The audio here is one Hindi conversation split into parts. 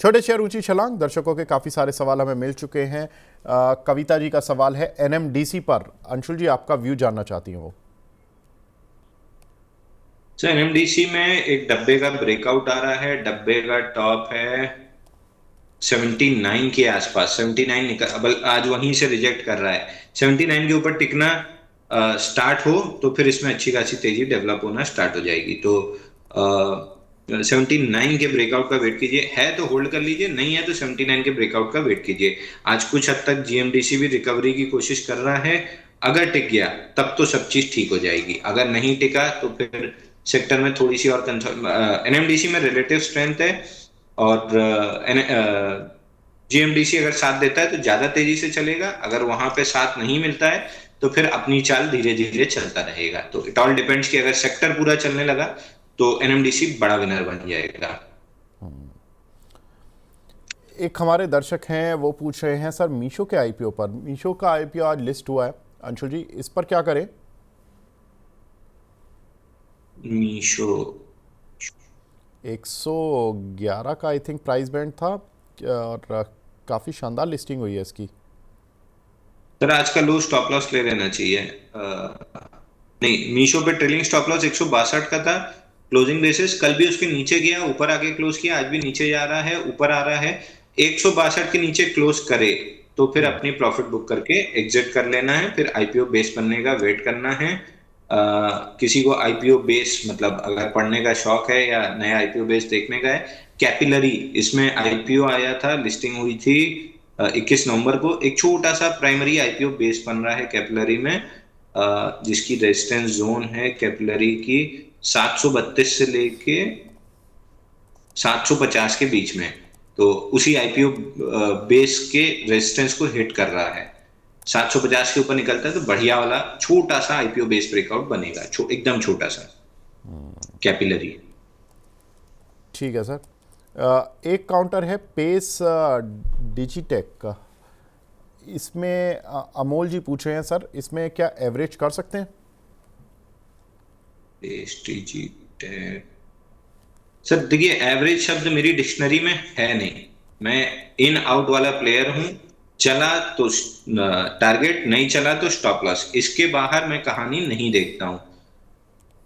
छोटे शेयर ऊंची छलांग। दर्शकों के काफ़ी सारे सवाल हमें मिल चुके हैं। कविता जी का सवाल है एनएमडीसी पर। अंशुल जी आपका व्यू जानना चाहती हैं वो। सर एनएमडीसी में एक डब्बे का ब्रेकआउट आ रहा है। डब्बे का टॉप है 79 के आसपास। 79 निकल अब आज वहीं से रिजेक्ट कर रहा है। 79 के ऊपर टिकना स्टार्ट हो तो फिर इसमें अच्छी खासी तेजी डेवलप होना स्टार्ट हो जाएगी। तो 79 के ब्रेकआउट का वेट कीजिए। है तो होल्ड कर लीजिए, नहीं है तो 79 के ब्रेकआउट का वेट कीजिए। आज कुछ हद तक जीएमडीसी भी रिकवरी की कोशिश कर रहा है। अगर टिक गया तब तो सब चीज ठीक हो जाएगी, अगर नहीं टिका तो फिर सेक्टर में थोड़ी सी और एनएमडीसी में रिलेटिव स्ट्रेंथ है। और जीएमडीसी अगर साथ देता है तो ज्यादा तेजी से चलेगा, अगर वहां पे साथ नहीं मिलता है तो फिर अपनी चाल धीरे धीरे चलता रहेगा। तो इट ऑल डिपेंड्स कि अगर सेक्टर पूरा चलने लगा तो एनएमडीसी बड़ा विनर बन जाएगा। एक हमारे दर्शक हैं वो पूछ रहे हैं सर मीशो के आईपीओ पर। मीशो का आईपीओ आज लिस्ट हुआ है, अंशुल जी इस पर क्या करें? मीशो। 111 का आई थिंक प्राइस बैंड था और काफ़ी शानदार लिस्टिंग हुई है इसकी। सर आज का लो स्टॉप लॉस ले लेना चाहिए। नहीं, मीशो पे ट्रेलिंग स्टॉप लॉस 162 का था क्लोजिंग बेसिस। कल भी उसके नीचे गया, ऊपर आके क्लोज किया, आज भी नीचे जा रहा है, ऊपर आ रहा है। 162 के नीचे क्लोज करे तो फिर अपनी प्रॉफिट बुक करके एग्जिट कर लेना है। फिर आईपीओ बेस बनने का वेट करना है। किसी को आईपीओ बेस मतलब अगर पढ़ने का शौक है या नया आईपीओ बेस देखने का है, कैपिलरी इसमें आईपीओ आया था, लिस्टिंग हुई थी 21 नवंबर को। एक छोटा सा प्राइमरी आईपीओ बेस बन रहा है कैपिलरी में, जिसकी रेजिस्टेंस जोन है कैपिलरी की 732 से लेके 750 के बीच में। तो उसी आईपीओ बेस के रेजिस्टेंस को हिट कर रहा है। 750 के ऊपर निकलता है तो बढ़िया वाला छोटा सा आईपीओ बेस ब्रेकआउट बनेगा, एकदम छोटा सा कैपिलरी। ठीक है सर। एक काउंटर है पेस डिजिटेक का। इसमें अमोल जी पूछ रहे हैं सर इसमें क्या एवरेज कर सकते हैं? एसटीजी। सर देखिए, एवरेज शब्द मेरी डिक्शनरी में है नहीं। मैं इन आउट वाला प्लेयर हूं। चला तो टारगेट, नहीं चला तो स्टॉप लॉस, इसके बाहर मैं कहानी नहीं देखता हूं।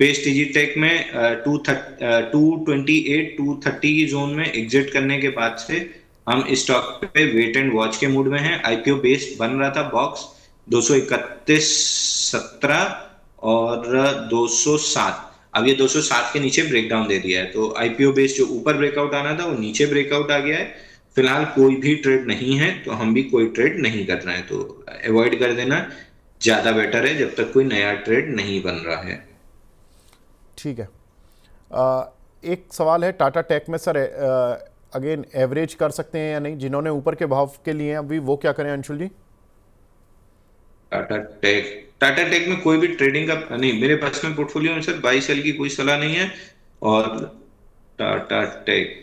पेस डिजिटेक में 228 230 की जोन में एग्जिट करने के बाद से हम इस स्टॉक पे वेट एंड वॉच के मूड में हैं। आईपीओ बेस बन रहा था बॉक्स 231.17 और 207। अब ये 207 के नीचे ब्रेकडाउन दे दिया है, तो आईपीओ बेस जो ऊपर ब्रेकआउट आना था वो नीचे ब्रेकआउट आ गया है। फिलहाल कोई भी ट्रेड नहीं है, तो हम भी कोई ट्रेड नहीं कर रहे हैं, तो अवॉइड कर देना ज्यादा बेटर है जब तक कोई नया ट्रेड नहीं बन रहा है। ठीक है। एक सवाल है टाटा टेक में सर, अगेन एवरेज कर सकते हैं या नहीं? जिन्होंने ऊपर के भाव के लिए हैं अभी वो क्या करें अंशुल जी? टाटा टेक। टाटा टेक में कोई भी ट्रेडिंग का नहीं, मेरे पर्सनल पोर्टफोलियो में सर बाई सेल की कोई सलाह नहीं है। और टाटा टेक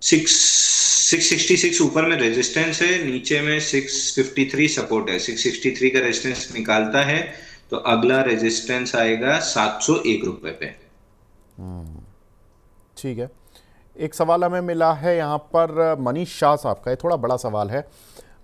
666 ऊपर में रेजिस्टेंस है, नीचे में 653 सपोर्ट है। 663 का रेजिस्टेंस निकालता है तो अगला रेजिस्टेंस आएगा 701 रुपए पे। ठीक है। एक सवाल हमें मिला है यहाँ पर मनीष शाह साहब का, ये थोड़ा बड़ा सवाल है।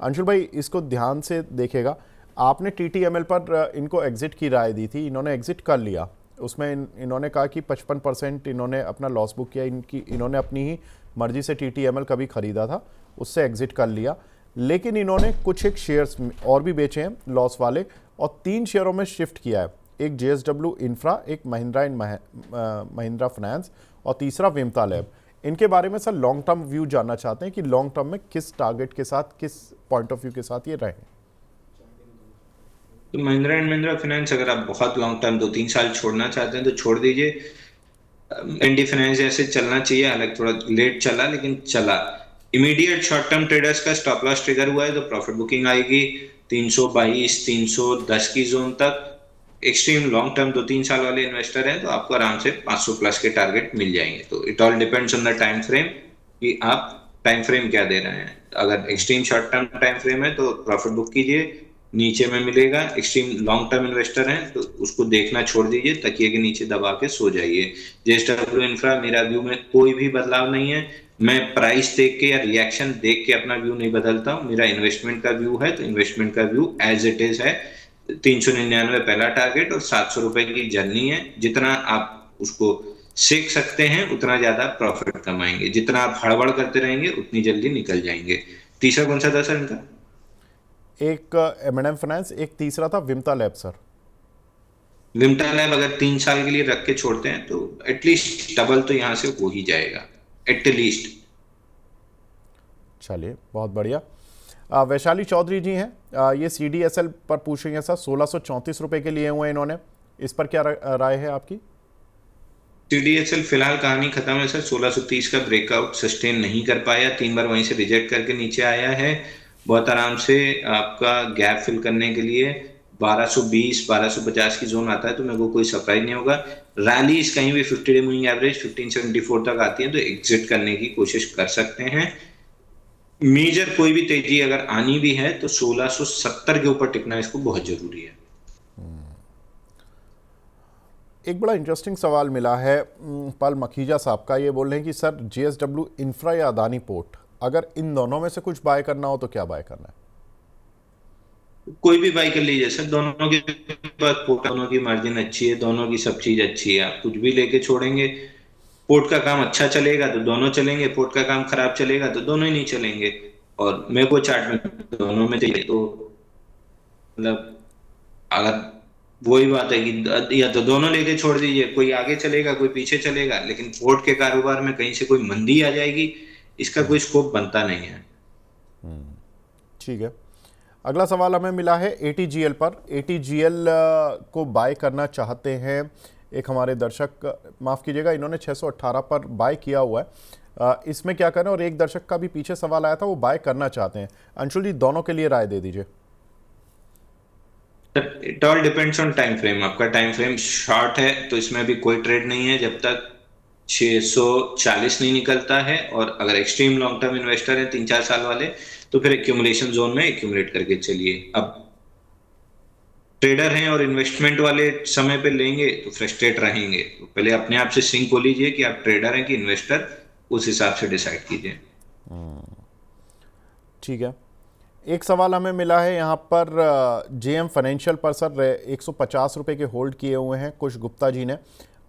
अंशुल भाई इसको ध्यान से देखेगा। आपने टीटीएमएल पर इनको एग्जिट की राय दी थी, इन्होंने एग्जिट कर लिया। उसमें इन्होंने कहा कि 55% इन्होंने अपना लॉस बुक किया। इन्होंने अपनी ही मर्जी से टीटीएमएल कभी खरीदा था, उससे एग्जिट कर लिया। लेकिन इन्होंने कुछ एक शेयर्स और भी बेचे हैं लॉस वाले, और 3 शेयरों में शिफ्ट किया है। एक जेएसडब्ल्यू इंफ्रा, एक महिंद्रा एंड महिंद्रा फाइनेंस, और तीसरा विमता लैब। इनके बारे में सर लॉन्ग टर्म व्यू जानना चाहते हैं कि लॉन्ग टर्म में किस टारगेट के साथ, किस पॉइंट ऑफ व्यू के साथ ये रहें। तो महिंद्रा एंड महिंद्रा फाइनेंस अगर आप बहुत लॉन्ग टर्म 2-3 साल छोड़ना चाहते हैं तो छोड़ दीजिए। एनडी फाइनेंस जैसे चलना चाहिए, हालांकि थोड़ा लेट चला लेकिन चला। इमीडिएट शॉर्ट टर्म ट्रेडर्स का स्टॉप लॉस ट्रिगर हुआ है तो प्रॉफिट बुकिंग आएगी 322 310 की जोन तक। एक्सट्रीम लॉन्ग टर्म 2-3 साल वाले इन्वेस्टर हैं तो आपको आराम से 500 प्लस के टारगेट मिल जाएंगे। तो it all depends on the time frame कि आप टाइम फ्रेम क्या दे रहे हैं। अगर extreme short term time frame है तो प्रॉफिट बुक कीजिए, नीचे में मिलेगा। एक्सट्रीम लॉन्ग टर्म इन्वेस्टर हैं तो उसको देखना छोड़ दीजिए, तकिए के नीचे दबा के सो जाइए। जेएसडब्ल्यू इंफ्रा मेरा व्यू में कोई भी बदलाव नहीं है। मैं प्राइस देख के या रिएक्शन देख के अपना व्यू नहीं बदलता हूँ। मेरा इन्वेस्टमेंट का व्यू है तो इन्वेस्टमेंट का व्यू एज इट इज है। 399 पहला टारगेट और 700 रुपए की जर्नी है। जितना आप उसको सीख सकते हैं उतना ज्यादा प्रॉफिट कमाएंगे, जितना आप हड़बड़ करते रहेंगे उतनी जल्दी निकल जाएंगे। तीसरा कौन सा था सर इनका? एक एम फाइनेंस, एक तीसरा था विमता लैब सर। विमटा लैब अगर 3 साल के लिए रख के छोड़ते हैं तो एटलीस्ट डबल तो यहाँ से हो ही जाएगा, एटलीस्ट। चलिए बहुत बढ़िया। वैशाली चौधरी जी हैं, ये CDSL पर पूछ रही हैं सर, 1634 रुपये के लिए हुए हैं इन्होंने, इस पर क्या राय है आपकी? सीडीएसएल फिलहाल कहानी खत्म है सर। 1630 का ब्रेकआउट सस्टेन नहीं कर पाया, 3 बार वहीं से रिजेक्ट करके नीचे आया है। बहुत आराम से आपका गैप फिल करने के लिए 1220 1250 की जोन आता है तो मेरे को कोई सरप्राइज नहीं होगा। रैलीज कहीं भी 50 डे मूविंग एवरेज 1574 तक आती है तो एग्जिट करने की कोशिश कर सकते हैं। मेजर कोई भी तेजी अगर आनी भी है तो 1670 के ऊपर टिकना इसको बहुत जरूरी है। एक बड़ा इंटरेस्टिंग सवाल मिला है पाल मखीजा साहब का, ये बोल रहे हैं कि सर JSW इंफ्रा या अदानी पोर्ट, अगर इन दोनों में से कुछ बाय करना हो तो क्या बाय करना है? कोई भी बाई कर लीजिए सर, दोनों के पास दोनों की मार्जिन अच्छी है, दोनों की सब चीज अच्छी है। आप कुछ भी लेके छोड़ेंगे, पोर्ट का काम अच्छा चलेगा तो दोनों चलेंगे, पोर्ट का काम खराब चलेगा तो दोनों ही नहीं चलेंगे। और मेरे को चार्ट में दोनों में चाहिए तो मतलब अगर वही बात है कि या तो दोनों लेके छोड़ दीजिए, कोई आगे चलेगा कोई पीछे चलेगा, लेकिन पोर्ट के कारोबार में कहीं से कोई मंदी आ जाएगी इसका कोई स्कोप बनता नहीं है। ठीक है। अगला सवाल हमें मिला है ATGL पर। ATGL को बाय करना चाहते हैं एक हमारे दर्शक, माफ़ कीजिएगा, इन्होंने 618 पर बाय किया हुआ है। इसमें क्या करें? और एक दर्शक का भी पीछे सवाल आया था, वो बाय करना चाहते हैं। अंशुल जी, दोनों के लिए राय दे दीजिए। It all depends on time frame. आपका टाइम फ्रेम शॉर्ट है तो इसमें भी कोई ट्रेड नहीं है जब तक 640 नहीं निकलता है। और अगर एक्सट्रीम लॉन्ग टर्म इन्वेस्टर है 3-4 साल वाले तो फिर एक्यूमुलेशन जोन में एक्यूमुलेट करके चलिए। अब ट्रेडर हैं और इन्वेस्टमेंट वाले समय पे लेंगे तो फ्रस्ट्रेट रहेंगे, तो पहले अपने आप से सिंक हो लीजिए कि आप ट्रेडर हैं कि इन्वेस्टर, उस हिसाब से डिसाइड कीजिए। ठीक है। एक सवाल हमें मिला है यहाँ पर JM फाइनेंशियल पर सर, 150 रुपये के होल्ड किए हुए हैं कुछ गुप्ता जी ने,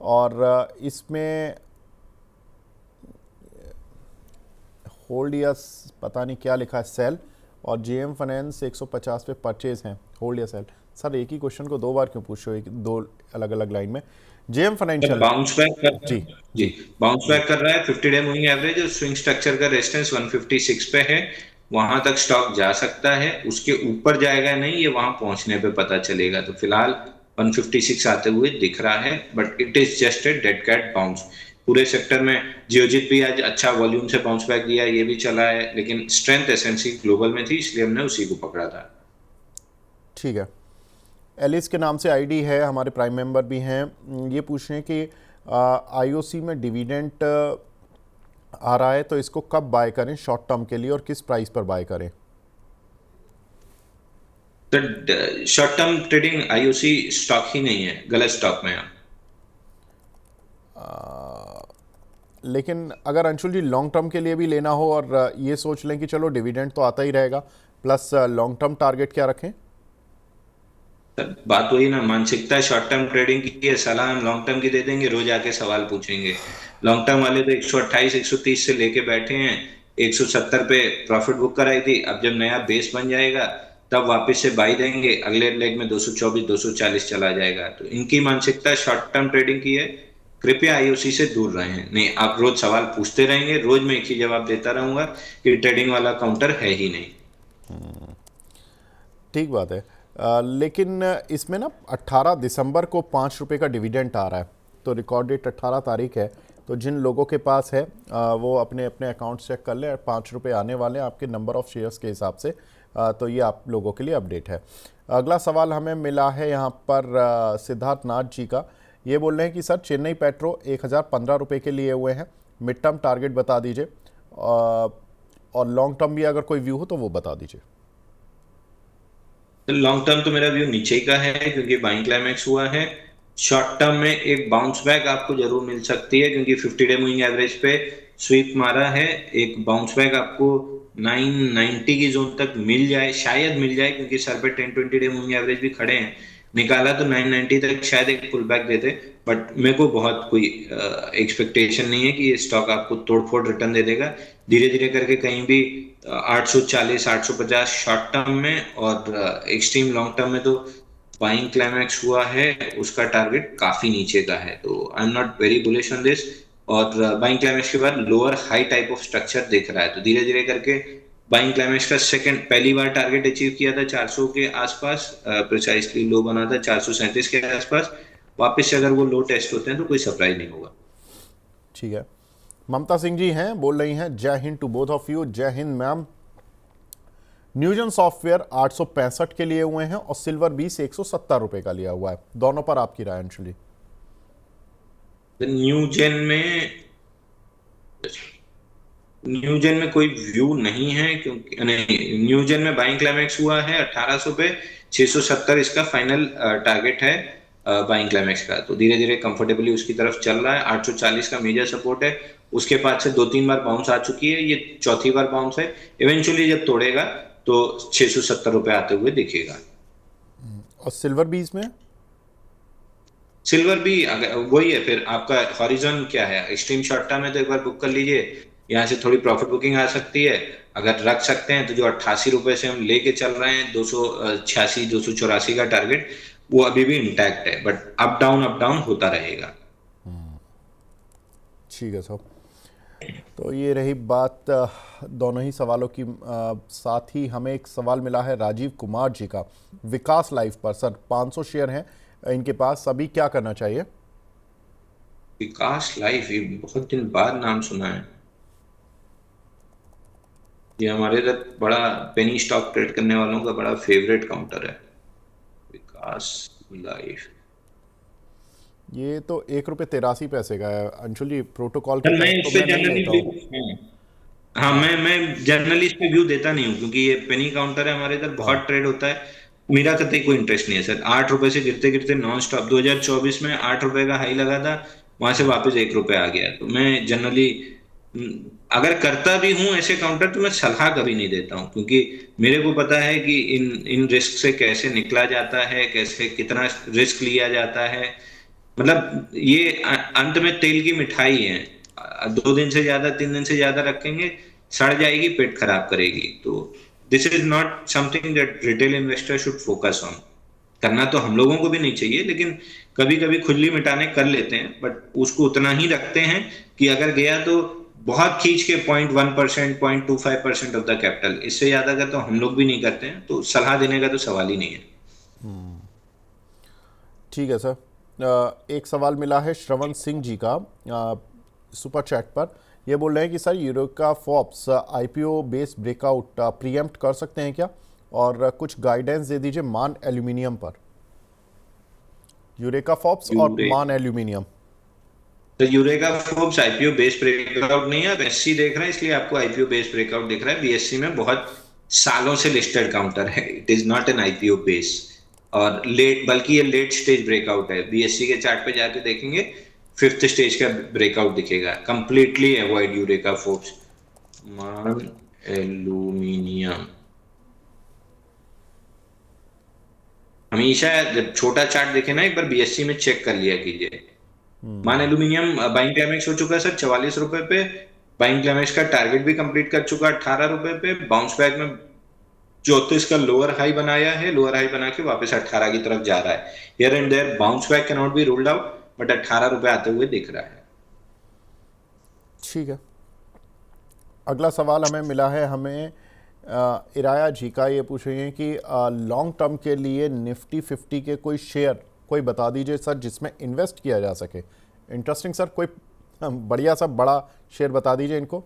और इसमें होल्ड या पता नहीं क्या लिखा है, सेल, और JM फाइनेंस 150 पे परचेज हैं, होल्ड या सेल। सर एक ही क्वेश्चन को दो बार क्यों पूछ रहे हो, दो अलग अलग लाइन में? JM फाइनेंशियल बाउंस बैक कर जी जी, जी बाउंस जी। बैक कर रहा है। 50 डे मूविंग एवरेज और स्विंग स्ट्रक्चर का रेजिस्टेंस 156 पे है, वहां तक स्टॉक जा सकता है। उसके ऊपर जाएगा नहीं, ये वहां पहुंचने पे पता चलेगा। तो फिलहाल 156 आते हुए दिख रहा है, but it is just a dead cat bounce. पूरे सेक्टर में जियोजित भी आज अच्छा वॉल्यूम से बाउंस बैक दिया, ये भी चला है, लेकिन स्ट्रेंथ एसएनसी ग्लोबल में थी इसलिए हमने उसी को पकड़ा था। ठीक है। एलिस के नाम से आईडी है, हमारे प्राइम मेंबर भी हैं। ये पूछ रहे हैं कि IOC में डिविडेंड आ रहा है तो इसको कब बाय करें शॉर्ट टर्म के लिए, और किस प्राइस पर बाय करें? तो short term trading IOC stock ही नहीं है, गलत स्टॉक में आप। लेकिन अगर अंशुल जी लॉन्ग टर्म के लिए भी लेना हो और ये सोच लें कि चलो डिविडेंड तो आता ही रहेगा, प्लस लॉन्ग टर्म टारगेट क्या रखें? बात वही ना, मानसिकता शॉर्ट टर्म ट्रेडिंग की है, सलाह हम लॉन्ग टर्म की दे देंगे, रोज आके सवाल पूछेंगे। लॉन्ग टर्म वाले तो 128 130 से लेके बैठे हैं, 170 पे प्रॉफिट बुक कराई थी। अब जब नया बेस बन जाएगा तब वापस से बाई देंगे, अगले लेग में 224 240 चला जाएगा। तो इनकी मानसिकता शॉर्ट टर्म ट्रेडिंग की है। कृपया आईओसी से दूर रहें। नहीं, आप रोज सवाल पूछते रहेंगे, रोज मैं एक ही जवाब देता रहूंगा कि ट्रेडिंग वाला काउंटर है ही नहीं। ठीक बात है। लेकिन इसमें ना 18 दिसंबर को 5 रुपये का डिविडेंड आ रहा है, तो रिकॉर्ड डेट 18 तारीख है। तो जिन लोगों के पास है वो अपने अपने अकाउंट चेक कर ले, 5 रुपये आने वाले हैं आपके नंबर ऑफ़ शेयर्स के हिसाब से। तो ये आप लोगों के लिए अपडेट है। अगला सवाल हमें मिला है यहाँ पर सिद्धार्थ नाथ जी का। ये बोल रहे हैं कि सर चेन्नई पेट्रो 1015 रुपये के लिए हुए हैं, मिड टर्म टारगेट बता दीजिए, और लॉन्ग टर्म भी अगर कोई व्यू हो तो वो बता दीजिए। लॉन्ग टर्म तो मेरा व्यू नीचे ही का है क्योंकि बाइंग क्लाइमेक्स हुआ है। शॉर्ट टर्म में एक बाउंस बैक आपको जरूर मिल सकती है क्योंकि 50 डे मूविंग एवरेज पे स्वीप मारा है। एक बाउंस बैक आपको 990 की जोन तक मिल जाए, शायद मिल जाए, क्योंकि सर पे 10-20 डे मूविंग एवरेज भी खड़े हैं। निकाला तो 990 तक शायद एक पुल बैक देते, बट मेरे को बहुत कोई एक्सपेक्टेशन नहीं है कि ये स्टॉक आपको तोड़फोड़ रिटर्न दे देगा। धीरे धीरे करके कहीं भी 840 850 शॉर्ट टर्म में, और एक्सट्रीम लॉन्ग टर्म में तो बाइंग क्लाइमैक्स हुआ है, उसका टारगेट काफी नीचे का है, तो I am not very bullish on this. और बाइंग क्लाइमैक्स के बाद lower high type of structure दिख रहा है, तो धीरे धीरे करके बाइंग क्लाइमैक्स का सेकंड पहली बार टारगेट अचीव किया था 400 के आसपास, प्रिसाइसली लो बना था 437 के आसपास। वापस से अगर वो लो टेस्ट होते हैं तो कोई सरप्राइज नहीं होगा। ठीक है। ममता सिंह जी हैं, बोल रही हैं जय हिंद टू बोथ ऑफ यू। जय हिंद मैम। न्यूजन सॉफ्टवेयर 865 के लिए हुए हैं और सिल्वर बीस 170 रुपए का लिया हुआ है, दोनों पर आपकी राय अंशुल जी। न्यू जेन में न्यू जेन में कोई व्यू नहीं है, क्योंकि नहीं, न्यू जेन में बाइंग क्लाइमैक्स हुआ है 1800 पे, 670 इसका फाइनल टारगेट है बाइंग क्लाइमैक्स का, तो धीरे धीरे कंफर्टेबली उसकी तरफ चल रहा है। 840 का मेजर सपोर्ट है, उसके बाद से 2-3 बार बाउंस आ चुकी है, ये चौथी बार बाउंस है। इवेंचुअली जब तोड़ेगा तो 670 रुपए आते हुए दिखेगा। और सिल्वर बीस में सिल्वर भी अगर वही है, फिर आपका हॉरिजॉन क्या है, एक्सट्रीम शॉर्ट टर्म है तो एक बार बुक कर लीजिए, यहाँ से थोड़ी प्रॉफिट बुकिंग आ सकती है। अगर रख सकते हैं तो जो 88 रुपए से हम लेके चल रहे हैं, 286 284 का टारगेट, वो अभी भी इंटैक्ट है, बट अप डाउन होता रहेगा। ठीक है साहब। तो ये रही बात दोनों ही सवालों की। साथ ही हमें एक सवाल मिला है राजीव कुमार जी का विकास लाइफ पर। सर 500 शेयर हैं इनके पास, अभी क्या करना चाहिए? विकास लाइफ, ये बहुत दिन बाद नाम सुना है। ये हमारे इधर बड़ा पेनी स्टॉक ट्रेड करने वालों का बड़ा फेवरेट काउंटर है, विकास लाइफ। ये तो 1 रुपये 83 पैसे का है अंशुल जी, प्रोटोकॉल के सर मैं तहत इस तो पे मैं नहीं जनरली लेता हूँ। हाँ, हाँ। मैं जनरली इस पे व्यू देता नहीं हूँ, क्योंकि ये पेनी काउंटर है, हमारे इधर हाँ। बहुत ट्रेड होता है। मेरा कतई कोई इंटरेस्ट नहीं है सर। 8 रुपए से गिरते गिरते नॉन स्टॉप 2024 में 8 रुपए का हाई लगा था, वहां से वापस 1 रुपए आ गया, तो मैं जनरली अगर करता भी हूँ ऐसे काउंटर तो मैं सलाह कभी नहीं देता हूँ, क्योंकि मेरे को पता है कि इन इन रिस्क से कैसे निकला जाता है, कैसे कितना रिस्क लिया जाता है। मतलब ये अंत में तेल की मिठाई है। 2 दिन से ज्यादा 3 दिन से ज्यादा रखेंगे, सड़ जाएगी, पेट खराब करेगी। तो this is not something that retail investor should focus on. करना तो हम लोगों को भी नहीं चाहिए, लेकिन कभी कभी खुजली मिटाने कर लेते हैं, बट उसको उतना ही रखते हैं कि अगर गया तो बहुत खींच के 0.1% 0.25% ऑफ द कैपिटल, इससे ज्यादा का तो हम लोग भी नहीं करते हैं, तो सलाह देने का तो सवाल ही नहीं है। ठीक है सर। एक सवाल मिला है श्रवण सिंह जी का सुपर चैट पर। ये बोल रहे हैं कि sir eureka Forbes IPO base breakout pre-empt कर सकते हैं क्या, और कुछ गाइडेंस दे दीजिए मान एल्यूमिनियम पर। यूरेका फॉर्ब्स और मान एल्यूमिनियम। तो eureka Forbes IPO base breakout नहीं है, आप एससी देख रहे हैं इसलिए आपको आईपीओ बेस ब्रेकआउट दिख रहा है। बीएससी में बहुत सालों से लिस्टेड काउंटर है, it is not an IPO base, और लेट, बल्कि ये लेट स्टेज ब्रेकआउट है। बीएससी के चार्ट पे जाके देखेंगे, फिफ्थ स्टेज का ब्रेकआउट दिखेगा। Completely avoid eureka Forbes. मान एल्यूमिनियम, हमेशा जब छोटा चार्ट देखे ना, एक बार बीएससी में चेक कर लिया कीजिए। मान एल्यूमिनियम बाइंग क्लाइमेक्स हो चुका है सर 44 रुपए पे। बाइंग क्लाइमेक्स का टारगेट भी कंप्लीट कर चुका है 18 रुपए पे। बाउंस बैक में 34 का लोअर हाई बनाया है, लोअर हाई बना के वापस 18 की तरफ जा रहा है। Here and there bounce back can not be ruled out, but 18 रुपए आते हुए दिख रहा है। ठीक है। अगला सवाल हमें मिला है, हमें इराया जी का। ये पूछ रही हैं कि लॉन्ग टर्म के लिए निफ्टी 50 के कोई शेयर कोई बता दीजिए सर जिसमें इन्वेस्ट किया जा सके। इंटरेस्टिंग सर, कोई बढ़िया सा बड़ा शेयर बता दीजिए इनको।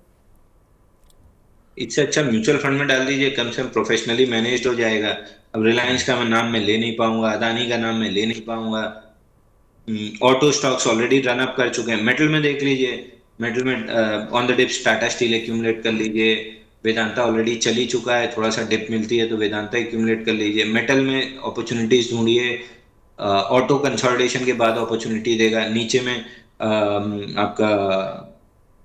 इससे अच्छा म्यूचुअल फंड में डाल दीजिए, कम से कम प्रोफेशनली मैनेज्ड हो जाएगा। अब रिलायंस का मैं नाम मैं ले नहीं पाऊंगा, अदानी का नाम मैं ले नहीं पाऊंगा। Auto stocks already run up कर चुके हैं। मेटल में देख लीजिए, मेटल में on the dips Tata steel accumulate कर लीजिए, वेदांता ऑलरेडी चल ही चुका है, थोड़ा सा डिप मिलती है तो वेदांता एक्यूमुलेट कर लीजिए। मेटल में अपॉर्चुनिटीज ढूंढिए, ऑटो कंसोलिडेशन के बाद अपॉर्चुनिटी देगा। नीचे में आपका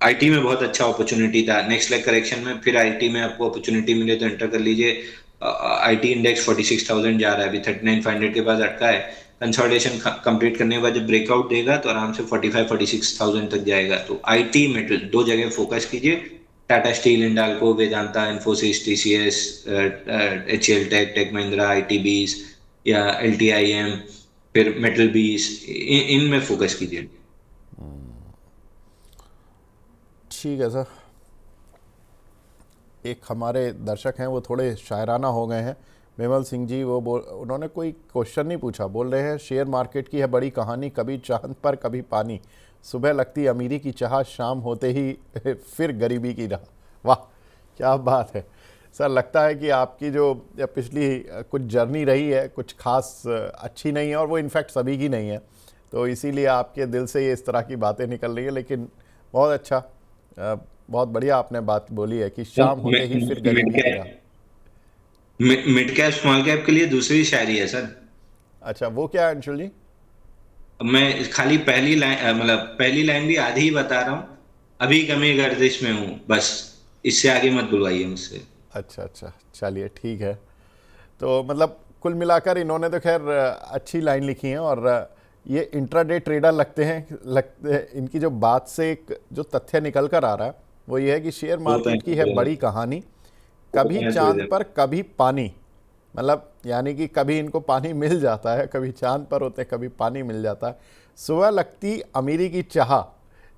आईटी में बहुत अच्छा अपॉर्चुनिटी था, नेक्स्ट लेग करेक्शन में फिर आईटी में आपको अपॉर्चुनिटी मिले तो एंटर कर लीजिए। आईटी इंडेक्स 46,000 जा रहा है अभी, 39,500 के पास अटका है। कंसोलिडेशन कंप्लीट करने के बाद जब ब्रेकआउट देगा तो आराम से 45-46,000 तक जाएगा। तो आईटी मेटल दो जगह फोकस कीजिए, Tata steel, Hindalco, Vedanta, Infosys, TCS, HL tech, tech Mahindra, आईटीबीज या एलटीआईएम, फिर मेटल बीज, इनमें फोकस कीजिए। ठीक है सर। एक हमारे दर्शक हैं वो थोड़े शायराना हो गए हैं, विमल सिंह जी, वो उन्होंने कोई क्वेश्चन नहीं पूछा, बोल रहे हैं शेयर मार्केट की है बड़ी कहानी, कभी चांद पर कभी पानी, सुबह लगती अमीरी की चाह, शाम होते ही फिर गरीबी की राह। वाह क्या बात है सर। लगता है कि आपकी जो पिछली कुछ जर्नी रही है कुछ खास अच्छी नहीं है, और वो इनफैक्ट सभी की नहीं है, तो इसीलिए आपके दिल से ये इस तरह की बातें निकल रही है। लेकिन बहुत अच्छा, बहुत बढ़िया आपने बात बोली है कि शाम होते ही फिर मिड गरीबी की राह। Cap, mid cap small cap के लिए दूसरी शायरी है सर। अच्छा वो क्या है अंशुल जी? मैं खाली पहली लाइन, मतलब पहली लाइन भी आधी ही बता रहा हूँ। अभी कमी गर्दिश में हूँ बस, इससे आगे मत बुलवाइए मुझसे। अच्छा अच्छा, चलिए ठीक है। तो मतलब कुल मिलाकर इन्होंने तो खैर अच्छी लाइन लिखी है, और ये इंट्राडे ट्रेडर लगते हैं। इनकी जो बात से एक जो तथ्य निकल कर आ रहा है वो ये है कि शेयर वो तो मार्केट की है है, बड़ी कहानी, कभी है तो चांद इधर। पर कभी पानी। मतलब यानी कि कभी इनको पानी मिल जाता है, कभी चांद पर होते हैं, कभी पानी मिल जाता है। सुबह लगती अमीरी की चाह,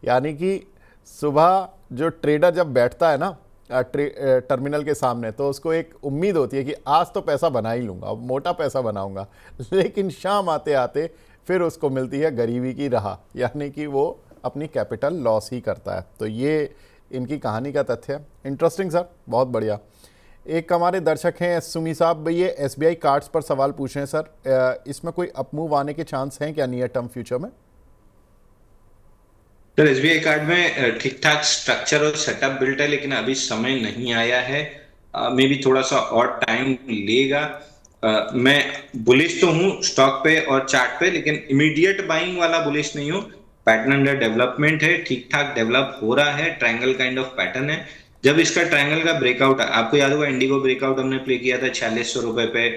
यानी कि सुबह जो ट्रेडर जब बैठता है ना टर्मिनल के सामने, तो उसको एक उम्मीद होती है कि आज तो पैसा बना ही लूँगा, मोटा पैसा बनाऊंगा। लेकिन शाम आते आते फिर उसको मिलती है गरीबी की राह, यानी कि वो अपनी कैपिटल लॉस ही करता है। तो ये इनकी कहानी का तथ्य है। इंटरेस्टिंग सर, बहुत बढ़िया। एक हमारे दर्शक हैं सुमी साहब, भाई ये एसबीआई कार्ड्स पर सवाल पूछ रहे हैं सर, इसमें कोई अपमूव आने के चांस हैं क्या नियर टर्म फ्यूचर में? तो एसबीआई कार्ड में ठीक ठाक स्ट्रक्चर और सेटअप बिल्ट है, लेकिन अभी समय नहीं आया है। मे भी थोड़ा सा और टाइम लेगा। मैं बुलिश तो हूँ स्टॉक पे और चार्ट पे, लेकिन इमीडिएट बाइंग वाला बुलिश नहीं हूँ। पैटर्न अंडर डेवलपमेंट है, ठीक ठाक डेवलप हो रहा है, ट्रायंगल काइंड ऑफ पैटर्न है। जब इसका ट्रायंगल का ब्रेकआउट, आपको याद होगा इंडिगो ब्रेकआउट हमने प्ले किया था 4600 रुपए पे,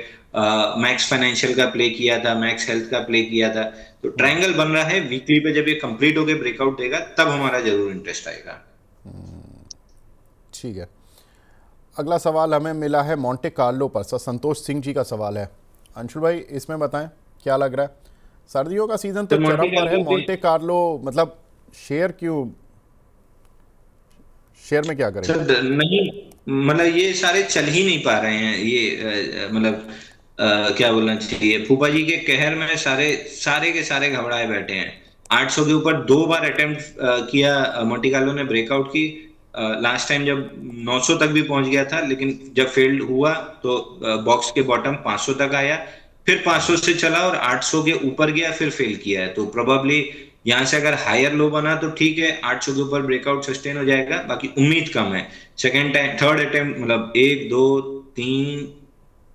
मैक्स फाइनेंशियल का प्ले किया था, मैक्स हेल्थ का प्ले किया था। तो ट्रायंगल बन रहा है वीकली पे, जब ये कंप्लीट होके ब्रेकआउट देगा तब हमारा जरूर इंटरेस्ट आएगा। ठीक है। अगला सवाल हमें मिला है मोंटे कार्लो पर, सर संतोष सिंह जी का सवाल है। अंशुल भाई इसमें बताएं क्या लग रहा है? सर्दियों का सीज़न तो तो मोंटे चरम पर है, कार्लो भी मोंटे कार्लो मतलब शेयर क्यों, शेयर में क्या करें? सर नहीं, मतलब ये सारे चल ही नहीं पा रहे हैं ये, मतलब क्या बोलना चाहिए, फूफा जी के कहर में सारे सारे के सारे घबराए बैठे हैं। 800 के ऊपर दो बार अटेम्प्ट किया मोंटे कार्लो ने ब्रेकआउट की। लास्ट टाइम जब 900 तक भी पहुंच गया था, लेकिन जब फेल्ड हुआ तो बॉक्स के बॉटम 500 तक आया, फिर 500 से चला और 800 के ऊपर गया, फिर फेल किया है। तो प्रोबेबली यहाँ से अगर हायर लो बना तो ठीक है, 800 के ऊपर ब्रेकआउट सस्टेन हो जाएगा, बाकी उम्मीद कम है। सेकेंड टाइम, थर्ड अटेम्प्ट, मतलब एक दो तीन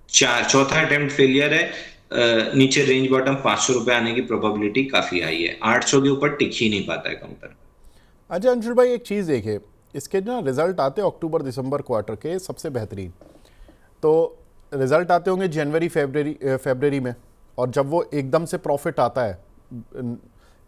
चार, चौथा अटेम्प्ट फेलियर है। नीचे रेंज बॉटम 500 रुपए आने की प्रोबेबिलिटी काफी हाई है, 800 के ऊपर टिक ही नहीं पाता है काउंटर। अच्छा अंशुल भाई एक चीज़ देखिए, इसके ना रिजल्ट आते हैं अक्टूबर दिसंबर क्वार्टर के सबसे बेहतरीन, तो रिजल्ट आते होंगे जनवरी फरवरी में, और जब वो एकदम से प्रॉफिट आता है,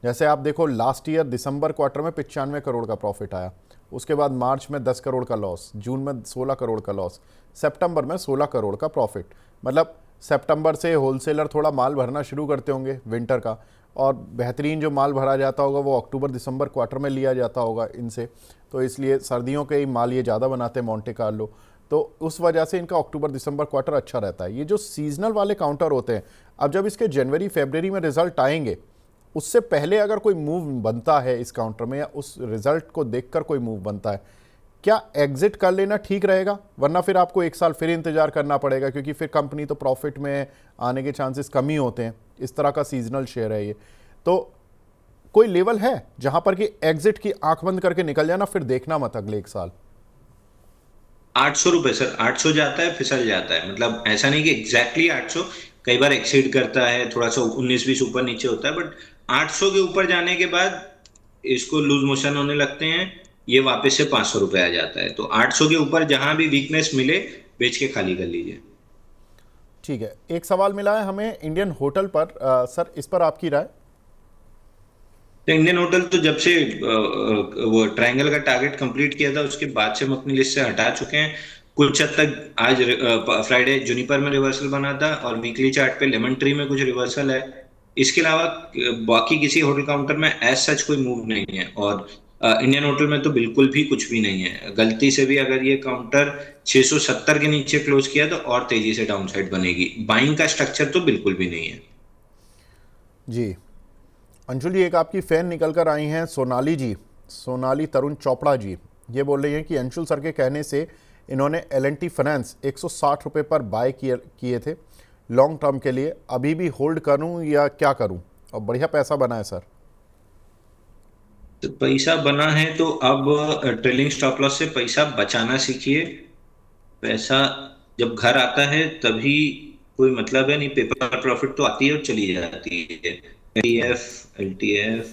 जैसे आप देखो लास्ट ईयर दिसंबर क्वार्टर में 95 करोड़ का प्रॉफिट आया, उसके बाद मार्च में 10 करोड़ का लॉस, जून में 16 करोड़ का लॉस, सितंबर में 16 करोड़ का प्रॉफिट। मतलब सितंबर से होलसेलर थोड़ा माल भरना शुरू करते होंगे विंटर का, और बेहतरीन जो माल भरा जाता होगा वो अक्टूबर दिसंबर क्वार्टर में लिया जाता होगा इनसे, तो इसलिए सर्दियों के ही माल ये ज़्यादा बनाते हैं मोंटे कार्लो, तो उस वजह से इनका अक्टूबर दिसंबर क्वार्टर अच्छा रहता है। ये जो सीजनल वाले काउंटर होते हैं, अब जब इसके जनवरी फरवरी में रिजल्ट आएंगे, उससे पहले अगर कोई मूव बनता है इस काउंटर में, या उस रिजल्ट को देखकर कोई मूव बनता है, क्या एग्जिट कर लेना ठीक रहेगा? वरना फिर आपको एक साल फिर इंतजार करना पड़ेगा, क्योंकि फिर कंपनी तो प्रॉफिट में आने के चांसेस कम ही होते हैं। इस तरह का सीजनल शेयर है ये। तो कोई लेवल है जहां पर कि एग्जिट की आंख बंद करके निकल जाना, फिर देखना मत अगले एक साल? ₹800 सर, 800 जाता है फिसल जाता है, मतलब ऐसा नहीं कि एग्जैक्टली 800, कई बार एक्सीड करता है, थोड़ा सा 19-20 ऊपर नीचे होता है, बट 800 के ऊपर जाने के बाद इसको लूज मोशन होने लगते हैं, ये वापस से ₹500 आ जाता है। तो 800 के ऊपर जहां भी वीकनेस मिले, बेच के खाली कर लीजिए। ठीक है, एक सवाल मिला है हमें इंडियन होटल पर, सर इस पर आपकी राय। तो इंडियन होटल तो जब से वो ट्रायंगल का टारगेट कंप्लीट किया था उसके बाद से हम अपनी लिस्ट से हटा चुके हैं। कुछ हद तक आज फ्राइडे जुनिपर में रिवर्सल बना था, और वीकली चार्ट पे लेमन ट्री में कुछ रिवर्सल है। इसके अलावा बाकी किसी होटल काउंटर में एज सच कोई मूव नहीं है, और इंडियन होटल में तो बिल्कुल भी कुछ भी नहीं है। गलती से भी अगर ये काउंटर 670 के नीचे क्लोज किया तो और तेजी से डाउन साइड बनेगी। बाइंग का स्ट्रक्चर तो बिल्कुल भी नहीं है। जी, अंशुल जी, एक आपकी फ़ैन निकल कर आई हैं सोनाली जी, सोनाली तरुण चोपड़ा जी। ये बोल रही हैं कि अंशुल सर के कहने से इन्होंने एल&टी फाइनेंस ₹160 पर बाय किए किए थे लॉन्ग टर्म के लिए, अभी भी होल्ड करूं या क्या करूं? और बढ़िया पैसा बना है सर। तो पैसा बना है तो अब ट्रेलिंग स्टॉप लॉस से पैसा बचाना सीखिए। पैसा जब घर आता है तभी कोई मतलब है नहीं, पेपर प्रॉफिट तो आती है और चली जाती है। एलटीएफ एलटीएफ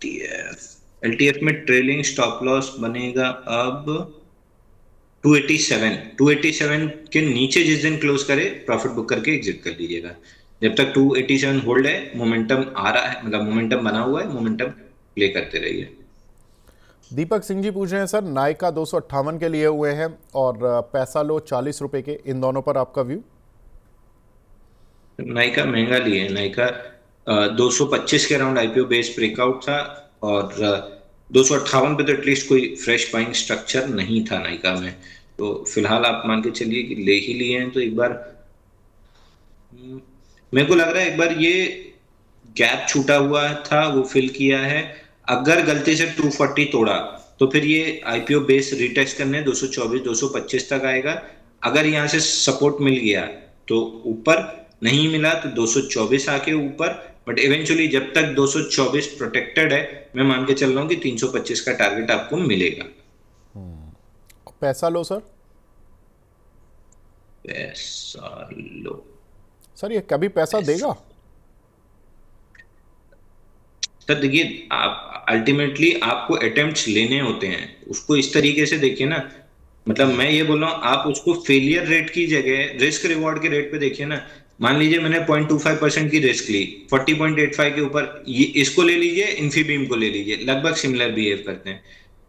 टीएफ एलटीएफ में ट्रेलिंग स्टॉप लॉस बनेगा अब 287। 287 के नीचे जिस दिन क्लोज करे प्रॉफिट बुक करके एग्जिट कर लीजिएगा। जब तक 287 होल्ड है, मोमेंटम आ रहा है, मतलब मोमेंटम बना हुआ है, मोमेंटम प्ले करते रहिए। दीपक सिंह जी पूछ रहे हैं सर, नायका 258 के लिए हुए हैं और पैसा लो ₹40 के, इन दोनों पर आपका व्यू। नायका महंगा लिए, नायका 225 के अराउंड आईपीओ बेस ब्रेकआउट था, और 258 पे तो एटलीस्ट कोई फ्रेश बाइंग स्ट्रक्चर नहीं था नायका में। तो फिलहाल आप मान के चलिए कि ले ही लिए हैं, तो एक बार मेरे को लग रहा है एक बार ये गैप छूटा हुआ था वो फिल किया है। अगर गलती से 240 तोड़ा तो फिर ये आईपीओ बेस रिटेस्ट करने 224 225 तक आएगा। अगर यहाँ से सपोर्ट मिल गया तो ऊपर, नहीं मिला तो 224 आके ऊपर, बट इवेंचुअली जब तक 224 प्रोटेक्टेड है, मैं मान के चल रहा हूँ कि 325 का टारगेट आपको मिलेगा। पैसा लो सर। पैसा लो। सर ये कभी पैसा देगा? सर देखिए, आप अल्टीमेटली आपको अटेम्प्ट्स लेने होते हैं, उसको इस तरीके से देखिए ना। मतलब मैं ये बोल रहा हूँ, आप उसको फेलियर रेट की जगह रिस्क रिवॉर्ड के रेट पे देखिए ना। मान लीजिए मैंने 0.25% की रिस्क ली, 40.85 के ऊपर, ये इसको ले लीजिए, इन्फीबीम को ले लीजिए, लगभग सिमिलर बिहेव करते हैं।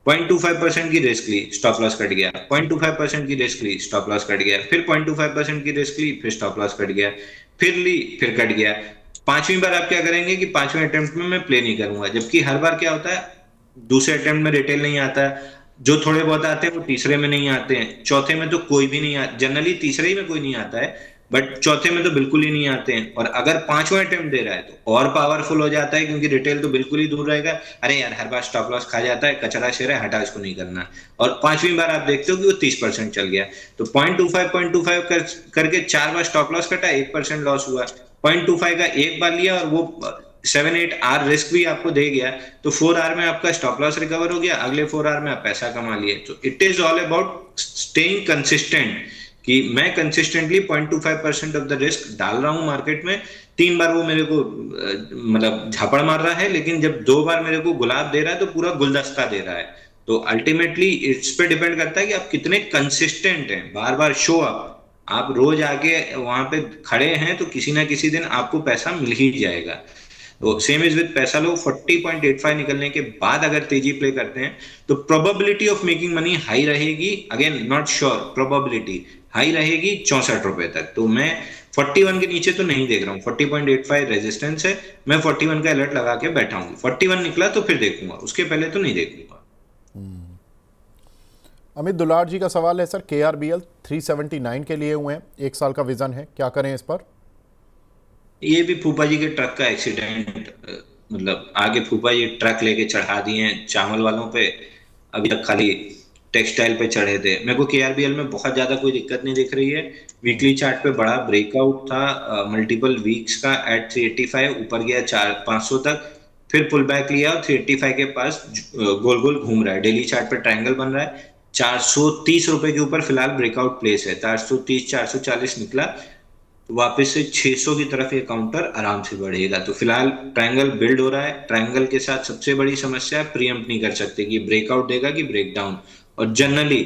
0.25% की रिस्क ली, स्टॉप लॉस कट गया, 0.25% की रिस्क ली, स्टॉप लॉस कट गया, फिर 0.25% की रिस्क ली, फिर स्टॉप लॉस कट गया, फिर ली, फिर कट गया। पांचवी बार आप क्या करेंगे कि पांचवें अटेम्प्ट में मैं प्ले नहीं करूंगा, जबकि हर बार क्या होता है, दूसरे अटेम्प्ट में रिटेल नहीं आता है, जो थोड़े बहुत आते हैं वो तीसरे में नहीं आते हैं, चौथे में तो कोई भी नहीं आता, जनरली तीसरे ही में कोई नहीं आता है, बट चौथे में तो बिल्कुल ही नहीं आते हैं। और अगर पांचवा अटेम्प्ट दे रहा है तो और पावरफुल हो जाता है, क्योंकि रिटेल तो बिल्कुल ही दूर रहेगा। अरे यार, हर बार स्टॉप लॉस खा जाता है, कचरा शेयर है, हटा, इसको नहीं करना। और पांचवी बार आप देखते हो कि वो 30% चल गया, तो 0.25 करके 4 बार स्टॉप लॉस कटा, 1% लॉस हुआ। 0.25 का एक बार लिया और वो 7-8 आर रिस्क भी आपको दे गया, तो 4 आर में आपका स्टॉप लॉस रिकवर हो गया, अगले 4 आर में आप पैसा कमा लिए। तो it is all about staying consistent, कि मैं कंसिस्टेंटली 0.25% ऑफ द रिस्क डाल रहा हूं मार्केट में। 3 बार वो मेरे को मतलब झापड़ मार रहा है, लेकिन जब 2 बार मेरे को गुलाब दे रहा है तो पूरा गुलदस्ता दे रहा है। तो अल्टीमेटली इस पे डिपेंड करता है कि आप कितने कंसिस्टेंट हैं, बार बार शो अप। आप रोज आके वहां पे खड़े हैं तो किसी ना किसी दिन आपको पैसा मिल ही जाएगा। तो सेम इज विद पैसा लो, 40.85 निकलने के बाद अगर तेजी प्ले करते हैं तो probability of making money high रहेगी। Again not sure, probability high रहेगी ₹64 तक। तो मैं 41 के नीचे तो नहीं देख रहा हूँ, 40.85 रेजिस्टेंस है, मैं 41 का अलर्ट लगा के बैठा हूँ। 41 निकला तो फिर देखूंगा, उसके पहले तो नहीं देखूंगा। अमित दुलार जी का सवाल है सर, KRBL 379 के लिए हुए हैं, 1 साल का विजन है, क्या करें इस पर? ये भी फूफा जी के ट्रक का एक्सीडेंट, मतलब आगे फूफा जी ट्रक लेके चढ़ा दिए हैं चावल वालों पे, अभी तक खाली टेक्सटाइल पे चढ़े थे। मेरे को केआरबीएल में बहुत ज्यादा कोई दिक्कत नहीं दिख रही है। वीकली चार्ट पे बड़ा ब्रेकआउट था मल्टीपल वीक्स का एट 385, ऊपर गया 400-500 तक, फिर पुल बैक लिया और 385 के पास गोल गोल घूम रहा है। डेली चार्ट पे ट्रायंगल बन रहा है, 430 रुपए के ऊपर फिलहाल ब्रेकआउट प्लेस है, 430 440 निकला तो वापस से 600 की तरफ ये काउंटर आराम से बढ़ेगा। तो फिलहाल ट्रायंगल बिल्ड हो रहा है। ट्रायंगल के साथ सबसे बड़ी समस्या है प्रीएम्प्ट नहीं कर सकते कि ब्रेकआउट देगा कि ब्रेकडाउन। और जनरली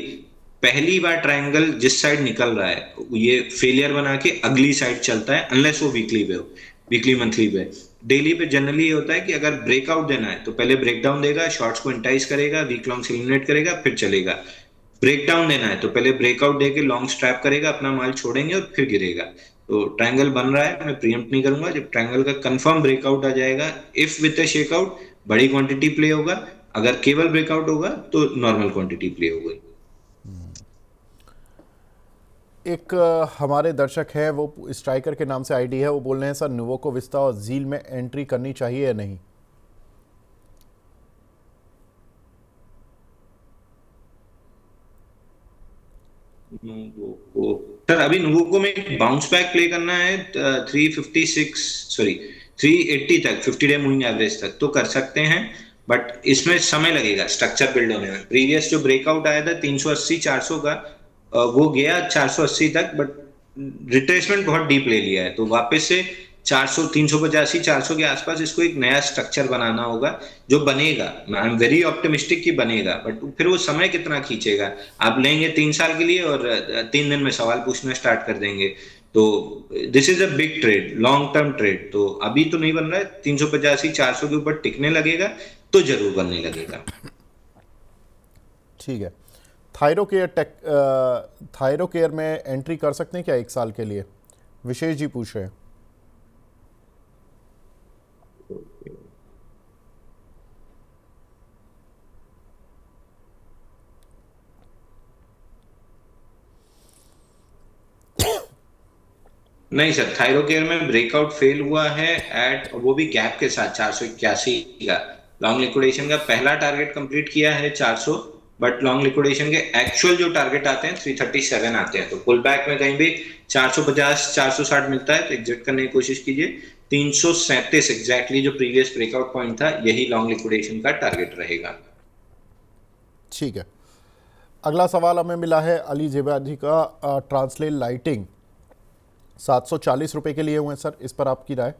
पहली बार ट्रायंगल जिस साइड निकल रहा है ये फेलियर बना के अगली साइड चलता है, अनलेस वो वीकली पे हो, वीकली मंथली पे। डेली पे जनरली ये होता है कि अगर ब्रेकआउट देना है तो पहले ब्रेकडाउन देगा, शॉर्ट्स को इंटाइस करेगा, वीक लॉन्ग एलिमिनेट करेगा, फिर चलेगा। ब्रेक डाउन देना है तो पहले ब्रेकआउट दे के लॉन्ग स्ट्रैप करेगा, अपना माल छोड़ेंगे और फिर गिरेगा। तो ट्रायंगल बन रहा है, मैं प्रीएम्प्ट नहीं करूंगा। जब ट्रायंगल का कंफर्म ब्रेकआउट आ जाएगा, इफ विद अ शेकआउट, बड़ी क्वांटिटी प्ले होगा। अगर केवल ब्रेकआउट होगा तो नॉर्मल क्वांटिटी प्ले होगी। एक हमारे दर्शक हैं, वो स्ट्राइकर के नाम से आईडी है, वो बोल रहे हैं सर नुवोको विस्टा और जील में एंट्री करनी चाहिए या नहीं? नुवोको, सर अभी नुवोको में बाउंस बैक प्ले करना है 356, सॉरी 380 तक, 50 डे मूविंग एवरेज तक तो कर सकते हैं। बट इसमें समय लगेगा स्ट्रक्चर बिल्ड होने में। प्रीवियस जो ब्रेकआउट आया था 380 400 का, वो गया 480 तक, बट रिट्रेसमेंट बहुत डीप ले लिया है। तो वापस से 400 385 400 के आसपास इसको एक नया स्ट्रक्चर बनाना होगा, जो बनेगा। आई एम वेरी ऑप्टिमिस्टिक कि बनेगा, बट फिर वो समय कितना खींचेगा। आप लेंगे 3 साल के लिए और 3 दिन में सवाल पूछना स्टार्ट कर देंगे। तो this is a big trade, long term trade. तो अभी तो नहीं बन रहा है, 385 400 के ऊपर टिकने लगेगा तो जरूर बनने लगेगा। ठीक है। थायरो केयर में एंट्री कर सकते हैं क्या 1 साल के लिए? विशेष जी पूछ रहे हैं। नहीं सर, थायरोकेयर में ब्रेकआउट फेल हुआ है एट, वो भी गैप के साथ 481 का। लॉन्ग लिक्विडेशन का पहला टारगेट कंप्लीट किया है 400, बट लॉन्ग लिक्विडेशन के एक्चुअल जो टारगेट आते हैं 337 आते हैं। तो पुल बैक में कहीं भी 450 460 मिलता है तो एग्जिट करने की कोशिश कीजिए। 337 एग्जैक्टली जो प्रीवियस ब्रेकआउट पॉइंट था, यही लॉन्ग लिक्विडेशन का टारगेट रहेगा। ठीक है। अगला सवाल हमें मिला है अली जेबादी का। ट्रांसलेट लाइटिंग 740 रुपए के लिए हुए हैं सर, इस पर आपकी राय?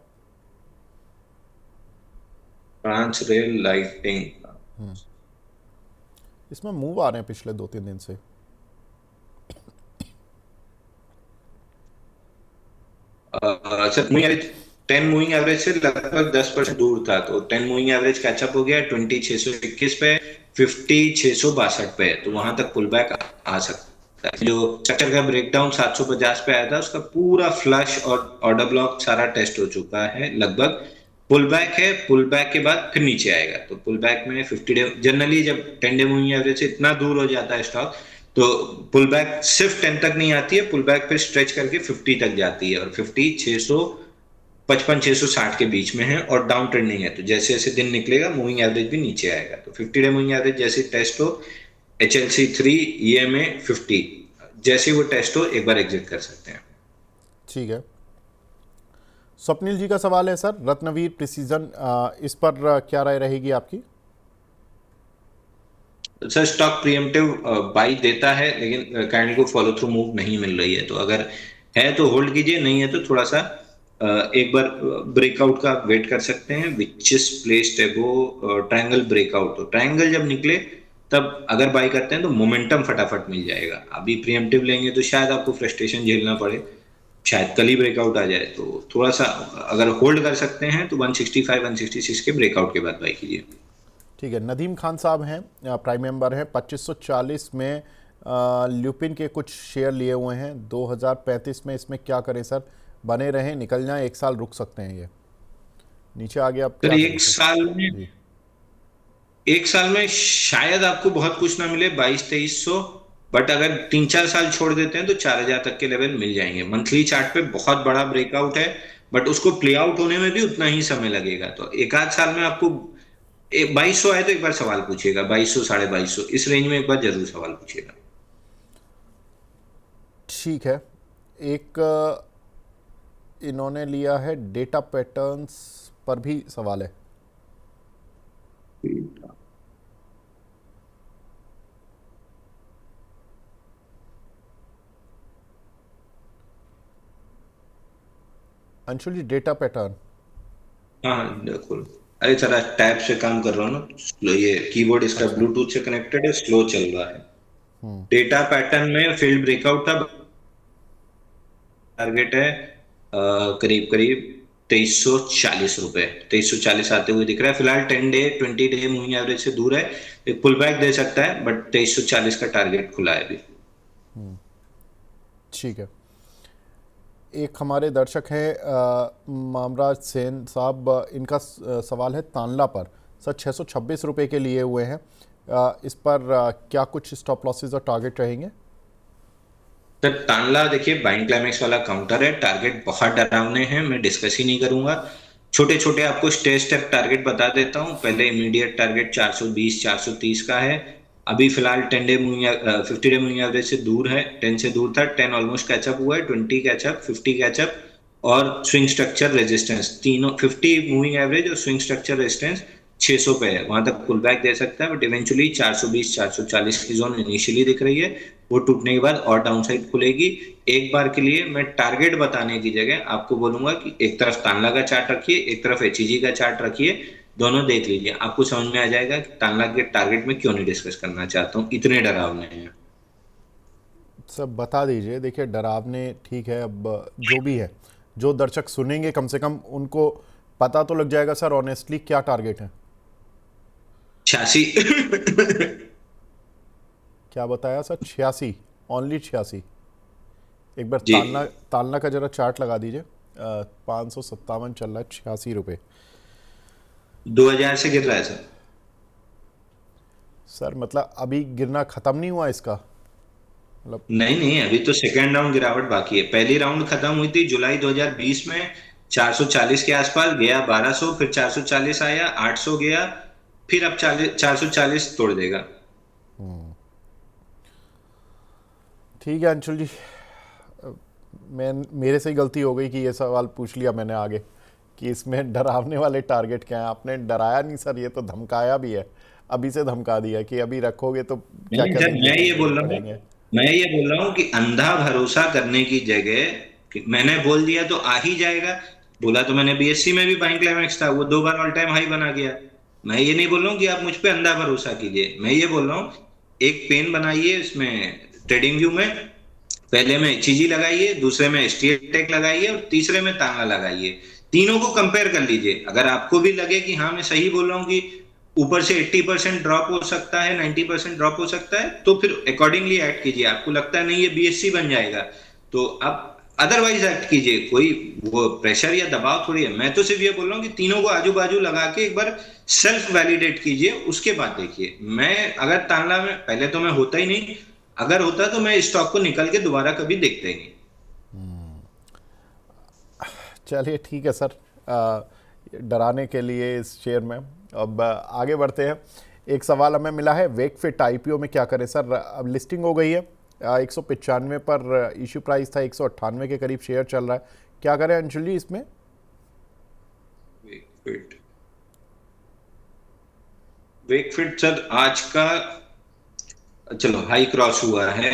फ्रांस रेल लाइटिंग, इसमें मूव आ रहे हैं पिछले 2-3 दिन से। Sir moving average 10 moving average से लगभग 10% दूर था, तो 10 मूविंग एवरेज कैचअप हो गया 20 621 पे, 50 662 पे, तो वहां तक पुल बैक आ सकता है। जो स्ट्रक्चर का ब्रेकडाउन 750 पे आया था, उसका पूरा फ्लश और ऑर्डर ब्लॉक सारा टेस्ट हो चुका है लगभग। पुल बैक है, पुल बैक के बाद फिर नीचे आएगा। तो पुल बैक में 50 डे, जनरली जब 10 डे मूविंग एवरेज से इतना दूर हो जाता है स्टॉक, तो पुल बैक सिर्फ 10 तक नहीं आती है, पुल बैक फिर स्ट्रेच करके 50 तक जाती है, और 50 655 660 के बीच में है और डाउन ट्रेंडिंग है। तो जैसे जैसे दिन निकलेगा मूविंग एवरेज भी नीचे आएगा। तो 50 डे मूविंग एवरेज जैसे टेस्ट हो, HLC3 EMA 50 जैसे वो टेस्ट हो, एक बार एग्जिट कर सकते हैं। ठीक है। स्वप्निल जी का सवाल है सर, रत्नवीर प्रिसीजन, इस पर क्या राय रहेगी आपकी? सर स्टॉक प्रीएम्प्टिव बाई देता है, लेकिन काइंडली को फॉलो थ्रू मूव नहीं मिल रही है। तो अगर है तो होल्ड कीजिए, नहीं है तो थोड़ा सा एक बार ब्रेकआउट का वेट कर सकते हैं, विच इज प्लेस्ड एबो ट्रायंगल ब्रेकआउट। तो ट्रायंगल जब निकले तब अगर बाई करते हैं तो मोमेंटम फटाफट मिल जाएगा। अभी प्रीएम्प्टिव लेंगे तो शायद आपको फ्रस्ट्रेशन झेलना पड़े, शायद कल ही ब्रेकआउट आ जाए। तो थोड़ा सा अगर होल्ड कर सकते हैं तो 165 166 के ब्रेकआउट के बाद बाई कीजिए। ठीक है। नदीम खान साहब हैं, प्राइम मेंबर हैं, 2540 में ल्यूपिन के कुछ शेयर लिए हुए हैं। 2035 में इसमें क्या करें सर? बने रहें, निकल जाएं, 1 साल रुक सकते हैं ये? नीचे आगे आप सर क्या करें सर? जी। एक साल में शायद आपको बहुत कुछ ना मिले, 2200 2300, बट अगर 3 4 साल छोड़ देते हैं तो 4000 तक के लेवल मिल जाएंगे। मंथली चार्ट पे बहुत बड़ा ब्रेकआउट है, बट उसको प्ले आउट होने में भी उतना ही समय लगेगा। तो एक आध साल में आपको 2200 आए तो एक बार सवाल पूछिएगा, 2200 2250 इस रेंज में एक बार जरूर सवाल पूछिएगा। ठीक है। एक इन्होंने लिया है डेटा पैटर्न्स पर भी सवाल है। अंशुल जी डेटा पैटर्न। हाँ बिल्कुल। अरे जरा टैब से काम कर रहा हूँ ना, ये कीबोर्ड इसका अच्छा। ब्लूटूथ से कनेक्टेड है, स्लो चल रहा है। डेटा पैटर्न में फील्ड ब्रेकआउट था, टारगेट है करीब करीब 2340 रुपए, 2340 आते हुए दिख रहा है फिलहाल। 10 डे 20 डे मूविंग एवरेज से दूर है, एक पुल बैक दे सकता है, बट 2340 का टारगेट खुला है अभी। ठीक है। एक हमारे दर्शक हैं मामराज सेन साहब, इनका सवाल है तांला पर। सर 626 रुपये के लिए हुए हैं, इस पर क्या कुछ स्टॉप लॉसेस और टारगेट रहेंगे? सर तांला देखिए बाइंग क्लाइमेक्स वाला काउंटर है, टारगेट बहुत डरावने हैं, मैं डिस्कस ही नहीं करूंगा। छोटे छोटे आपको स्टेप स्टेप टारगेट बता देता हूं। पहले इमीडिएट टारगेट 420 430 का है। अभी फिलहाल 50 डे मूविंग एवरेज से दूर है, 10 से दूर था, 10 ऑलमोस्ट कैचअप हुआ है, 20 कैचअप, 50 कैचअप और स्विंग स्ट्रक्चर रेजिस्टेंस तीनों, 50 मूविंग एवरेज और स्विंग स्ट्रक्चर रेजिस्टेंस 600 पे है, वहां तक पुल बैक दे सकता है, बट इवेंचुअली 420 440 की जोन इनिशियली दिख रही है। वो टूटने के बाद और डाउनसाइड खुलेगी। एक बार के लिए मैं टारगेट बताने की जगह आपको बोलूंगा कि एक तरफ तांला का चार्ट रखिए, एक तरफ एचईजी का चार्ट रखिए, दोनों देख लीजिए, आपको समझ में आ जाएगा कि तांला के टारगेट में क्यों नहीं डिस्कस करना चाहता हूँ, इतने डरावने हैं। सब बता दीजिए। देखिए डरावने ठीक है, अब जो भी है, जो दर्शक सुनेंगे कम से कम उनको पता तो लग जाएगा सर ऑनेस्टली क्या टारगेट है। 86। क्या बताया सर? 86? ओनली 86? एक बार जी, तालना, तालना का जरा चार्ट लगा दीजिए। 557 चल रहा है, 86 रुपये। 2000 से गिर रहा है सर। सर मतलब अभी गिरना ख़त्म नहीं हुआ इसका, मतलब। नहीं नहीं, अभी तो सेकेंड राउंड गिरावट बाकी है। पहली राउंड खत्म हुई थी जुलाई 2020 में, 440 के आसपास गया, 1200, फिर 440 आया, 800 गया, फिर अब 440 तोड़ देगा। ठीक है अंशुल जी, मैं मेरे से ही गलती हो गई कि ये सवाल पूछ लिया मैंने आगे कि इसमें डरावने वाले टारगेट क्या हैं। आपने डराया नहीं सर, ये तो धमकाया भी है। अभी से धमका दिया कि अभी रखोगे तो क्या नहीं क्या सर, दिन मैं ये देखने बोल रहा हूँ, पड़ेंगे। मैं ये बोल रहा हूँ कि अंधा भरोसा करने की जगह कि मैंने बोल दिया तो आ ही जाएगा। बोला तो मैंने बीएससी में भी बाइंग क्लाइमेक्स था, वो 2 बार ऑल टाइम हाई बना गया। मैं ये नहीं बोल रहा हूँ कि आप मुझ पे अंधा भरोसा कीजिए, मैं ये बोल रहा हूँ एक पेन बनाइए इसमें ट्रेडिंग व्यू में, पहले में एचईजी लगाइए, दूसरे में एसटीएटेक लगाइए और तीसरे में तांगा लगाइए। तीनों को कंपेयर कर लीजिए, अगर आपको भी लगे कि हाँ मैं सही बोल रहा हूँ कि ऊपर से 80% ड्रॉप हो सकता है, 90% ड्रॉप हो सकता है, तो फिर अकॉर्डिंगली एक्ट कीजिए। आपको लगता है नहीं ये बीएससी बन जाएगा, तो आप अदरवाइज एक्ट कीजिए। कोई वो प्रेशर या दबाव थोड़ी है। मैं तो सिर्फ ये बोल रहा हूँ कि तीनों को आजू बाजू लगा के एक बार सेल्फ वैलिडेट कीजिए, उसके बाद देखिए। मैं अगर तांला में पहले तो मैं होता ही नहीं, अगर होता तो मैं स्टॉक को निकल के दोबारा कभी देखता ही नहीं। चलिए ठीक है सर, डराने के लिए इस शेयर में। अब आगे बढ़ते हैं। एक सवाल हमें मिला है, वेकफिट आईपीओ में क्या करें सर? अब लिस्टिंग हो गई है, 195 पर इशू प्राइस था, 198 के करीब शेयर चल रहा है। क्या करें अंशुल जी इसमें? वेकफिट, वेकफिट सर आज का, चलो हाई क्रॉस हुआ है,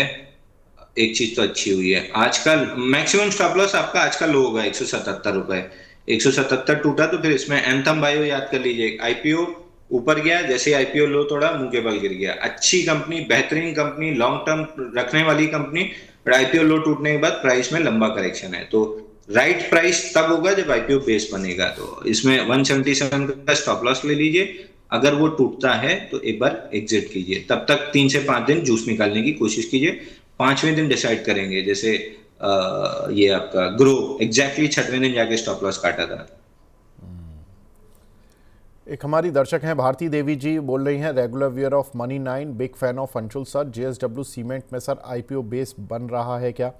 एक चीज तो अच्छी हुई है। आज का मैक्सिमम स्टॉप लॉस आपका आज का लो होगा 177 रुपए। 177 टूटा तो फिर इसमें एंथम बायो याद कर लीजिए। आईपीओ ऊपर गया, जैसे आईपीओ लो तोड़ा, मुंह के बल गिर गया। अच्छी कंपनी, बेहतरीन कंपनी, लॉन्ग टर्म रखने वाली कंपनी, पर आईपीओ लो टूटने के बाद प्राइस में लंबा करेक्शन है, तो राइट प्राइस तब होगा जब आईपीओ बेस बनेगा। तो इसमें 177 का स्टॉप लॉस ले लीजिए। अगर वो टूटता है तो एक बार एग्जिट कीजिए, तब तक 3 से 5 दिन जूस निकालने की कोशिश कीजिए। 5वें दिन डिसाइड करेंगे, जैसे ये आपका ग्रो एग्जैक्टली 6वें दिन जाके स्टॉप लॉस काटा था। एक हमारी दर्शक हैं भारती देवी जी, बोल रही हैं regular viewer of money 9, big fan of Anshul sir. JSW cement में सर आईपीओ बेस बन रहा है क्या?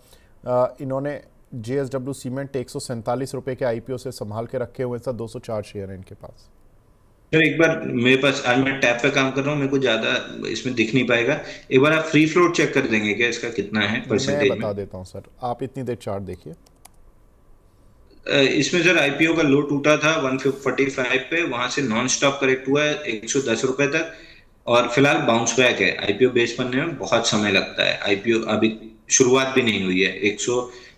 इन्होंने जेएसडब्ल्यू सीमेंट 147 रुपये के आईपीओ से संभाल के रखे हुए हैं सर, 204 शेयर हैं इनके पास। सर एक बार मेरे पास, आज मैं टैब पे काम कर रहा हूँ, मेरे को ज्यादा इसमें दिख नहीं पाएगा। एक बार आप फ्री फ्लोट चेक कर देंगे क्या, इसका कितना है मैं परसेंटेज में? बता देता हूँ सर, आप इतनी देर चार्ट देखिए। इसमें सर आईपीओ का लो टूटा था 145 पे, वहां से नॉन स्टॉप करेक्ट हुआ है 110 रुपए तक, और फिलहाल बाउंस बैक है। आईपीओ बेस बनने में बहुत समय लगता है, आईपीओ अभी शुरुआत भी नहीं हुई है।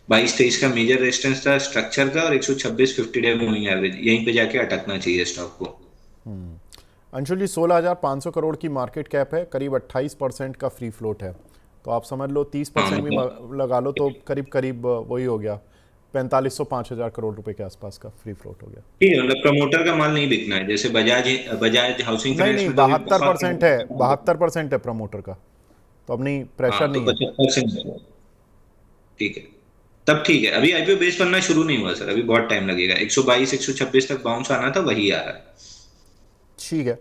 22-23 का मेजर रेजिस्टेंस था स्ट्रक्चर का, और 126 50 डे मूविंग एवरेज, यहीं पे जाके अटकना चाहिए स्टॉक को। अंशुल जी, 16,500 करोड़ की मार्केट कैप है, करीब 28% का फ्री फ्लोट है, तो आप समझ लो 30% भी हाँ, लगा लो तो करीब करीब वही हो गया, 4500 5,000 करोड़ रुपए के आसपास का फ्री फ्लोट हो गया। ठीक है, मतलब प्रमोटर का माल नहीं बिकना है, जैसे बजाज बजाज हाउसिंग नहीं फाइनेंस नहीं, में तो अभी बहुत। 72% है, 72% है प्रमोटर का, तो अब नहीं, हाँ प्रेशर तो नहीं है। 75%। ठीक है, तब ठीक है। अभी आईपीओ बेस बनना शुरू नहीं हुआ सर, अभी बहुत टाइम लगेगा। 122 126 तक बाउंस आना था, वही आ रहा है। ठीक है।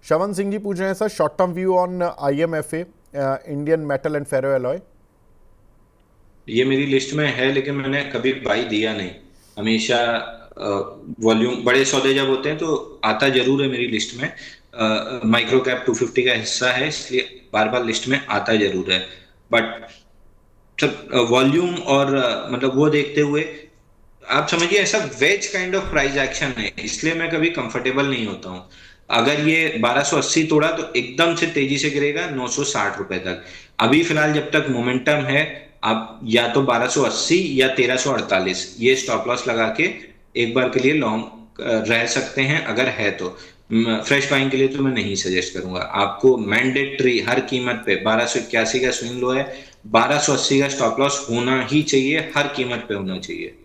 श्रवण सिंह जी पूछ रहे हैं sir, short term view on IMFA, Indian metal and ferro alloy. ये मेरी लिस्ट में है, लेकिन मैंने कभी बाई दिया नहीं। हमेशा वॉल्यूम बड़े सौदे जब होते हैं तो आता जरूर है मेरी लिस्ट में। माइक्रो कैप 250 का हिस्सा है, इसलिए बार बार लिस्ट में आता जरूर है। बट सर वॉल्यूम और मतलब वो देखते हुए आप समझिए ऐसा wedge kind of price action है, इसलिए मैं कभी कंफर्टेबल नहीं होता हूँ। अगर ये 1280 तोड़ा तो एकदम से तेजी से गिरेगा 960 रुपए तक। अभी फिलहाल जब तक मोमेंटम है, आप या तो 1280 या 1348 ये स्टॉप लॉस लगा के एक बार के लिए लॉन्ग रह सकते हैं, अगर है तो। फ्रेश बाइंग के लिए तो मैं नहीं सजेस्ट करूंगा आपको। मैंडेटरी हर कीमत पे 1281 का स्विंग लो है, 1280 का स्टॉप लॉस होना ही चाहिए, हर कीमत पे होना चाहिए।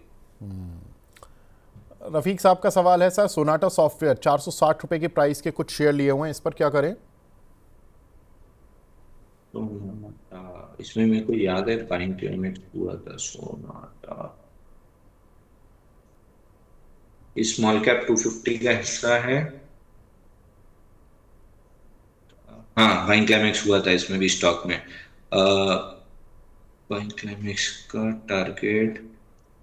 रफीक साहब का सवाल है सर, सोनाटा सॉफ्टवेयर 460 रुपए की प्राइस के कुछ शेयर लिए हुए हैं, इस पर क्या करें? तो इसमें मेरे को याद है टाइम क्लाइमेक्स हुआ था सोनाटा। स्मॉल कैप 250 का हिस्सा है। हाँ, बाइंग क्लाइमेक्स हुआ था इसमें भी स्टॉक में। बाइंग क्लाइमेक्स का टारगेट,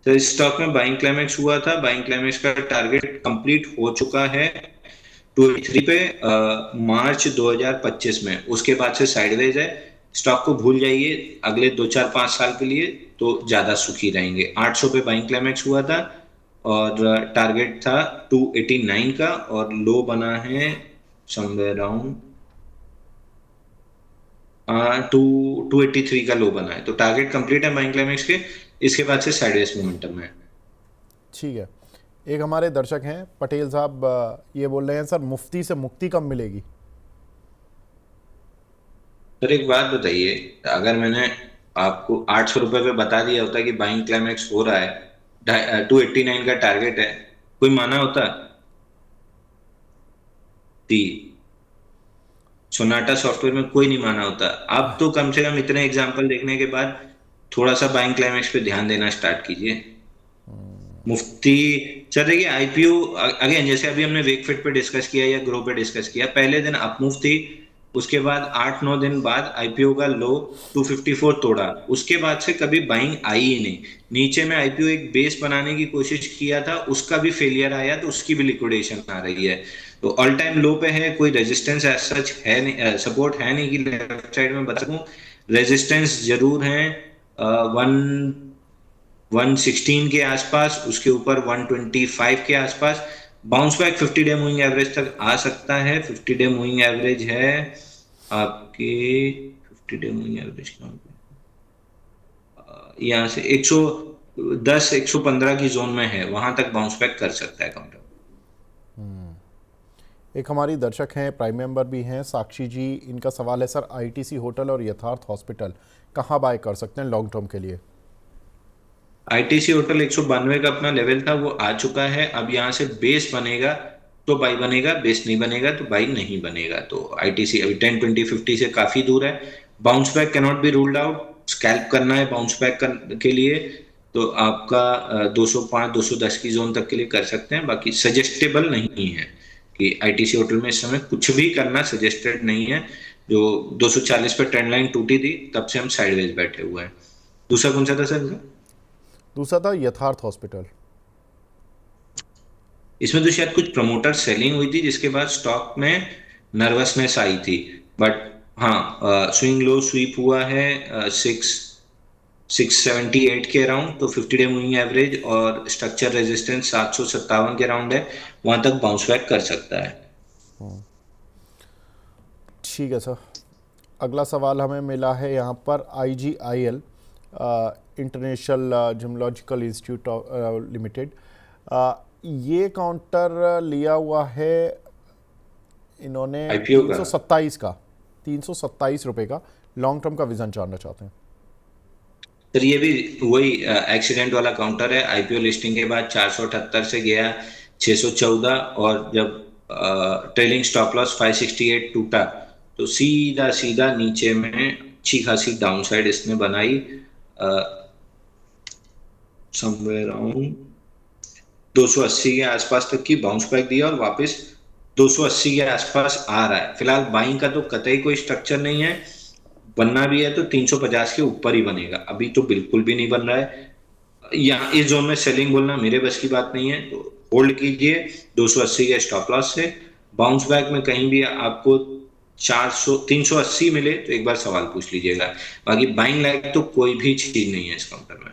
तो इस स्टॉक में बाइंग क्लाइमेक्स हुआ था, बाइंग क्लाइमेक्स का टारगेट कंप्लीट हो चुका है 283 पे मार्च 2025 में। उसके बाद से साइडवेज है। स्टॉक को भूल जाइए अगले 2 4 5 साल के लिए, तो ज्यादा सुखी रहेंगे। 800 पे बाइंग क्लाइमेक्स हुआ था, और टारगेट था 289 का, और लो बना है समवेयर अराउंड टू 283 का लो बना है, तो टारगेट कंप्लीट है बाइंग क्लाइमेक्स के। इसके बाद से साइडवेज मोमेंटम है। ठीक है। एक हमारे दर्शक हैं पटेल साहब, ये बोल रहे हैं सर, मुफ्ती से मुक्ति कब मिलेगी? सर एक बात बताइए, अगर मैंने आपको 800 रुपए पे बता दिया होता कि बाइंग क्लाइमेक्स हो रहा है, 289 का टारगेट है, कोई माना होता? दी सोनाटा सॉफ्टवेयर में कोई नहीं माना होता। आप तो कम से कम इतने एग्जांपल देखने के बाद थोड़ा सा बाइंग क्लाइमेक्स पे ध्यान देना स्टार्ट कीजिए। मुफ्ती, सर देखिए आईपीओ अगेन, जैसे अभी हमने वेकफिट पे डिस्कस किया या ग्रो पे डिस्कस किया, पहले दिन अप मूव थी, उसके बाद 8 9 दिन बाद आईपीओ का लो 254 तोड़ा, उसके बाद से कभी बाइंग आई ही नहीं। नीचे में आईपीओ एक बेस बनाने की कोशिश किया था, उसका भी फेलियर आया, तो उसकी भी लिक्विडेशन आ रही है। तो ऑल टाइम लो पे है, कोई रेजिस्टेंस एज सच है नहीं, सपोर्ट है नहीं कि लेफ्ट साइड में बता सकूं। रेजिस्टेंस जरूर है, 116 के आसपास, उसके ऊपर 125 के आसपास। Bounce back 50 day moving average तक आ सकता है। 50 डे मूविंग एवरेज है आपके, 50 डे मूविंग एवरेज कहाँ पे? यहाँ से 110 115 की जोन में है, वहां तक बाउंस बैक कर सकता है कंपनी। एक हमारी दर्शक हैं, प्राइम मेंबर भी हैं, साक्षी जी, इनका सवाल है सर, ITC होटल और यथार्थ हॉस्पिटल कहाँ बाय कर सकते हैं लॉन्ग टर्म के लिए? आईटीसी होटल 192 का अपना लेवल था, वो आ चुका है। अब यहाँ से बेस बनेगा तो बाई बनेगा, बेस नहीं बनेगा तो बाई नहीं बनेगा। तो आईटीसी अभी 10 20 50 से काफी दूर है। Bounce back cannot be ruled out. Scalp करना है बाउंस बैक के लिए, तो आपका 205 210 की जोन तक के लिए कर सकते हैं, बाकी सजेस्टेबल नहीं है कि आईटीसी होटल में इस समय कुछ भी करना सजेस्टेड नहीं है। जो 240 पे ट्रेंड लाइन टूटी थी, तब से हम साइडवेज बैठे हुए हैं। दूसरा कौन सा था सर? दूसरा था यथार्थ हॉस्पिटल। इसमें तो शायद कुछ प्रमोटर सेलिंग हुई थी, जिसके बाद स्टॉक में नर्वसनेस आई थी। बट हाँ, स्विंग लो स्वीप हुआ है 678 के अराउंड, तो 50 डे मूविंग एवरेज और स्ट्रक्चर रेजिस्टेंस 757 के अराउंड है, वहां तक बाउंस बैक कर सकता है। ठीक है सर। अगला सवाल हमें मिला है यहाँ पर IGIL, international geological institute limited, ये काउंटर लिया हुआ है इन्होंने आईपीओ का। 327 का, 327 रुपये का। लॉन्ग टर्म का विजन जानना चाहते हैं। सर ये भी वही एक्सीडेंट वाला काउंटर है। आईपीओ लिस्टिंग के बाद 478 से गया 614, और जब ट्रेलिंग स्टॉप लॉस 568 टूटा तो सीधा सीधा नीचे में अच्छी खासी डाउनसाइड इसने बनाई, समवेयर अराउंड 280 के आसपास तक की बाउंस बैक दिया, और वापस 280 के आसपास आ रहा है। फिलहाल बाइंग का तो कतई कोई स्ट्रक्चर नहीं है, बनना भी है तो 350 के ऊपर ही बनेगा, अभी तो बिल्कुल भी नहीं बन रहा है। यहाँ इस जोन में सेलिंग बोलना मेरे बस की बात नहीं है, तो होल्ड कीजिए 280 के स्टॉप लॉस से। बाउंस बैक में कहीं भी आपको 400 380 मिले तो एक बार सवाल पूछ लीजिएगा। बाकी बाइंग लाइक तो कोई भी चीज नहीं है इस काउंटर में।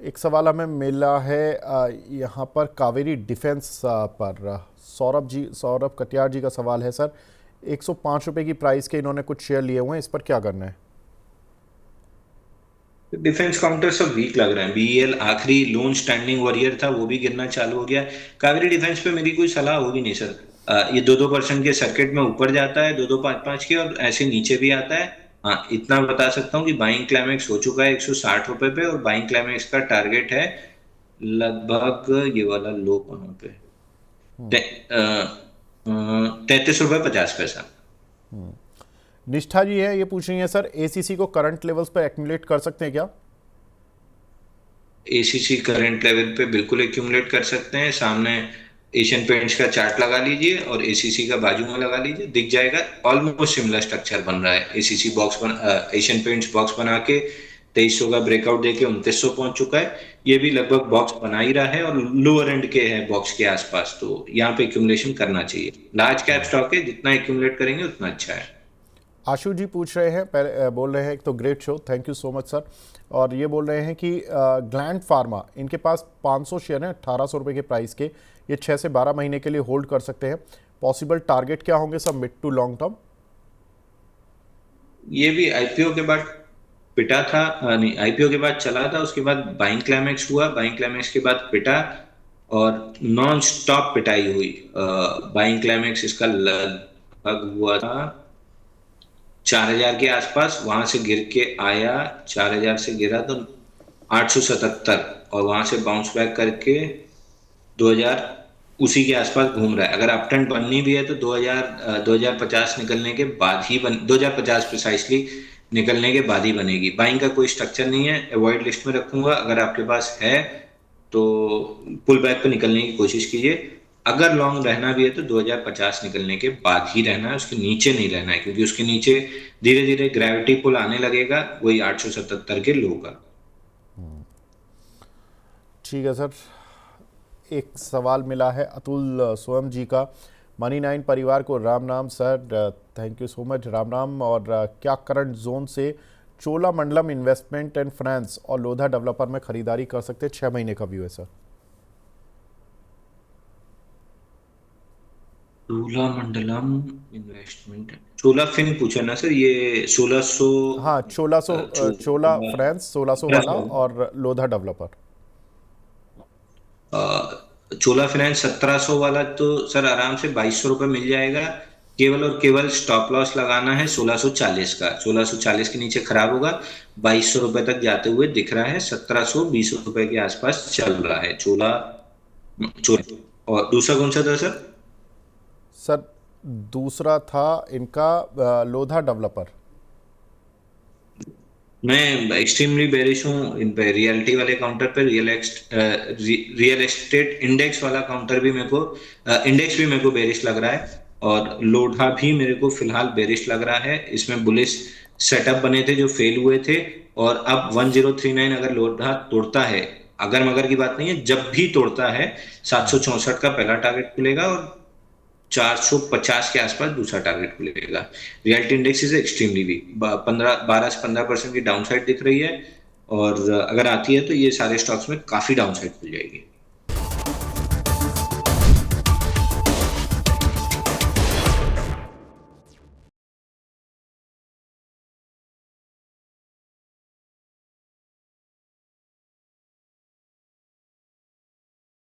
एक सवाल हमें मिला है यहाँ पर कावेरी डिफेंस पर। सौरभ कटियार जी का सवाल है सर, 105 रुपये की प्राइस के इन्होंने कुछ शेयर लिए हुए हैं, इस पर क्या करना है? डिफेंस काउंटर सब वीक लग रहा है। बीईएल आखिरी लोन स्टैंडिंग वॉरियर था, वो भी गिरना चालू हो गया। कावेरी डिफेंस पे मेरी कोई सलाह होगी नहीं सर। ये 2-2% के सर्किट में ऊपर जाता है, 2-2, 5-5 के, और ऐसे नीचे भी आता है। हाँ इतना बता सकता हूँ कि बाइंग क्लाइमेक्स हो चुका है 160 रुपए पे, और बाइंग क्लाइमेक्स का टारगेट है लगभग ये वाला लो कहाँ पे, 33 रुपए 50 पैसा। निष्ठा जी है, ये पूछ रही हैं सर, एसीसी को करंट लेवल्स पर एक्यूमुलेट कर सकते हैं क्या? एसीसी करंट लेवल पे बिल्कुल एक्यूमुलेट कर सकते हैं। सामने एशियन पेंट्स का चार्ट लगा लीजिए और एसीसी का बाजू में लगा लीजिए, दिख जाएगा। ऑलमोस्ट सिमिलर स्ट्रक्चर बन रहा है। ACC box Asian paints box बना के 2300 का ब्रेकआउट देके 2900 पहुंच चुका है। ये भी लगभग बॉक्स बना ही रहा है और लोअर एंड के है बॉक्स के आसपास, तो यहाँ पे एक्यूमुलेशन करना चाहिए। लार्ज कैप स्टॉक है, जितना एक्यूमुलेट करेंगे उतना अच्छा है। आशु जी पूछ रहे हैं, पहले बोल रहे हैं एक तो great show, thank you so much sir. और ये बोल रहे हैं कि ग्लैंड फार्मा, इनके पास 500 शेयर हैं 1800 रुपये के प्राइस के, ये 6 से 12 महीने के लिए होल्ड कर सकते हैं। पॉसिबल टारगेट क्या होंगे सब मिड टू लॉन्ग टर्म? ये भी आईपीओ के बाद पिटा था, नहीं आईपीओ के बाद चला था, उसके बाद बाइंग क्लाइमेक्स हुआ, बाइंग क्लाइमेक्स के बाद पिटा, और नॉन स्टॉप पिटाई हुई। बाइंग क्लाइमेक्स इसका लगभग हुआ था 4000 के आसपास, वहां से गिर के आया, 4000 से गिरा तो 877, और वहां से बाउंस बैक करके 2000 उसी के आसपास घूम रहा है। अगर अप ट्रेंड बननी भी है तो 2050 निकलने के बाद ही 2050 प्रिसाइसली निकलने के बाद ही बनेगी। बाइंग का कोई स्ट्रक्चर नहीं है, अवॉइड लिस्ट में रखूंगा। अगर आपके पास है तो पुल बैक पे निकलने की कोशिश कीजिए। अगर लॉन्ग रहना भी है तो 2050 निकलने के बाद ही रहना है, उसके नीचे नहीं रहना है, क्योंकि उसके नीचे धीरे धीरे ग्रेविटी पुल आने लगेगा, वही 877 के लो का। ठीक है सर। एक सवाल मिला है अतुल स्वयं जी का, मनी 9 परिवार को राम नाम sir, thank you so much, Ram नाम। और क्या करंट जोन से चोलामंडलम इन्वेस्टमेंट एंड फाइनेंस और लोधा डेवलपर में खरीदारी कर सकते हैं? 6 महीने का व्यू है सर। चोलामंडलम इन्वेस्टमेंट, चोला फिन पूछा ना सर, ये 1600। हाँ, चोला फ्रांस 1600 वाला, और लोधा डेवलपर। चोला फाइनेंस 1700 वाला तो सर आराम से 2200 रुपये मिल जाएगा। केवल और केवल स्टॉप लॉस लगाना है 1640 का, 1640 के नीचे खराब होगा। 2200 रुपये तक जाते हुए दिख रहा है, 1720 रुपये के आसपास चल रहा है चोला। चोला और दूसरा कौन सा था सर? सर दूसरा था इनका लोधा डेवलपर। मैं एक्सट्रीमली बेरिश हूँ इन पे, रियलिटी वाले काउंटर पे। रियल एस्टेट इंडेक्स वाला काउंटर भी मेरे को, इंडेक्स भी मेरे को बेरिश लग रहा है, और लोढ़ा भी मेरे को फिलहाल बेरिश लग रहा है। इसमें बुलिश सेटअप बने थे जो फेल हुए थे, और अब 1039 अगर लोढ़ा तोड़ता है, अगर मगर की बात नहीं है, जब भी तोड़ता है 764 का पहला टारगेट खुलेगा, और 450 के आसपास दूसरा टारगेट खुलेगा। Reality index is extremely weak, 12 से 15% की डाउनसाइड दिख रही है, और अगर आती है तो ये सारे स्टॉक्स में काफी डाउनसाइड खुल जाएगी।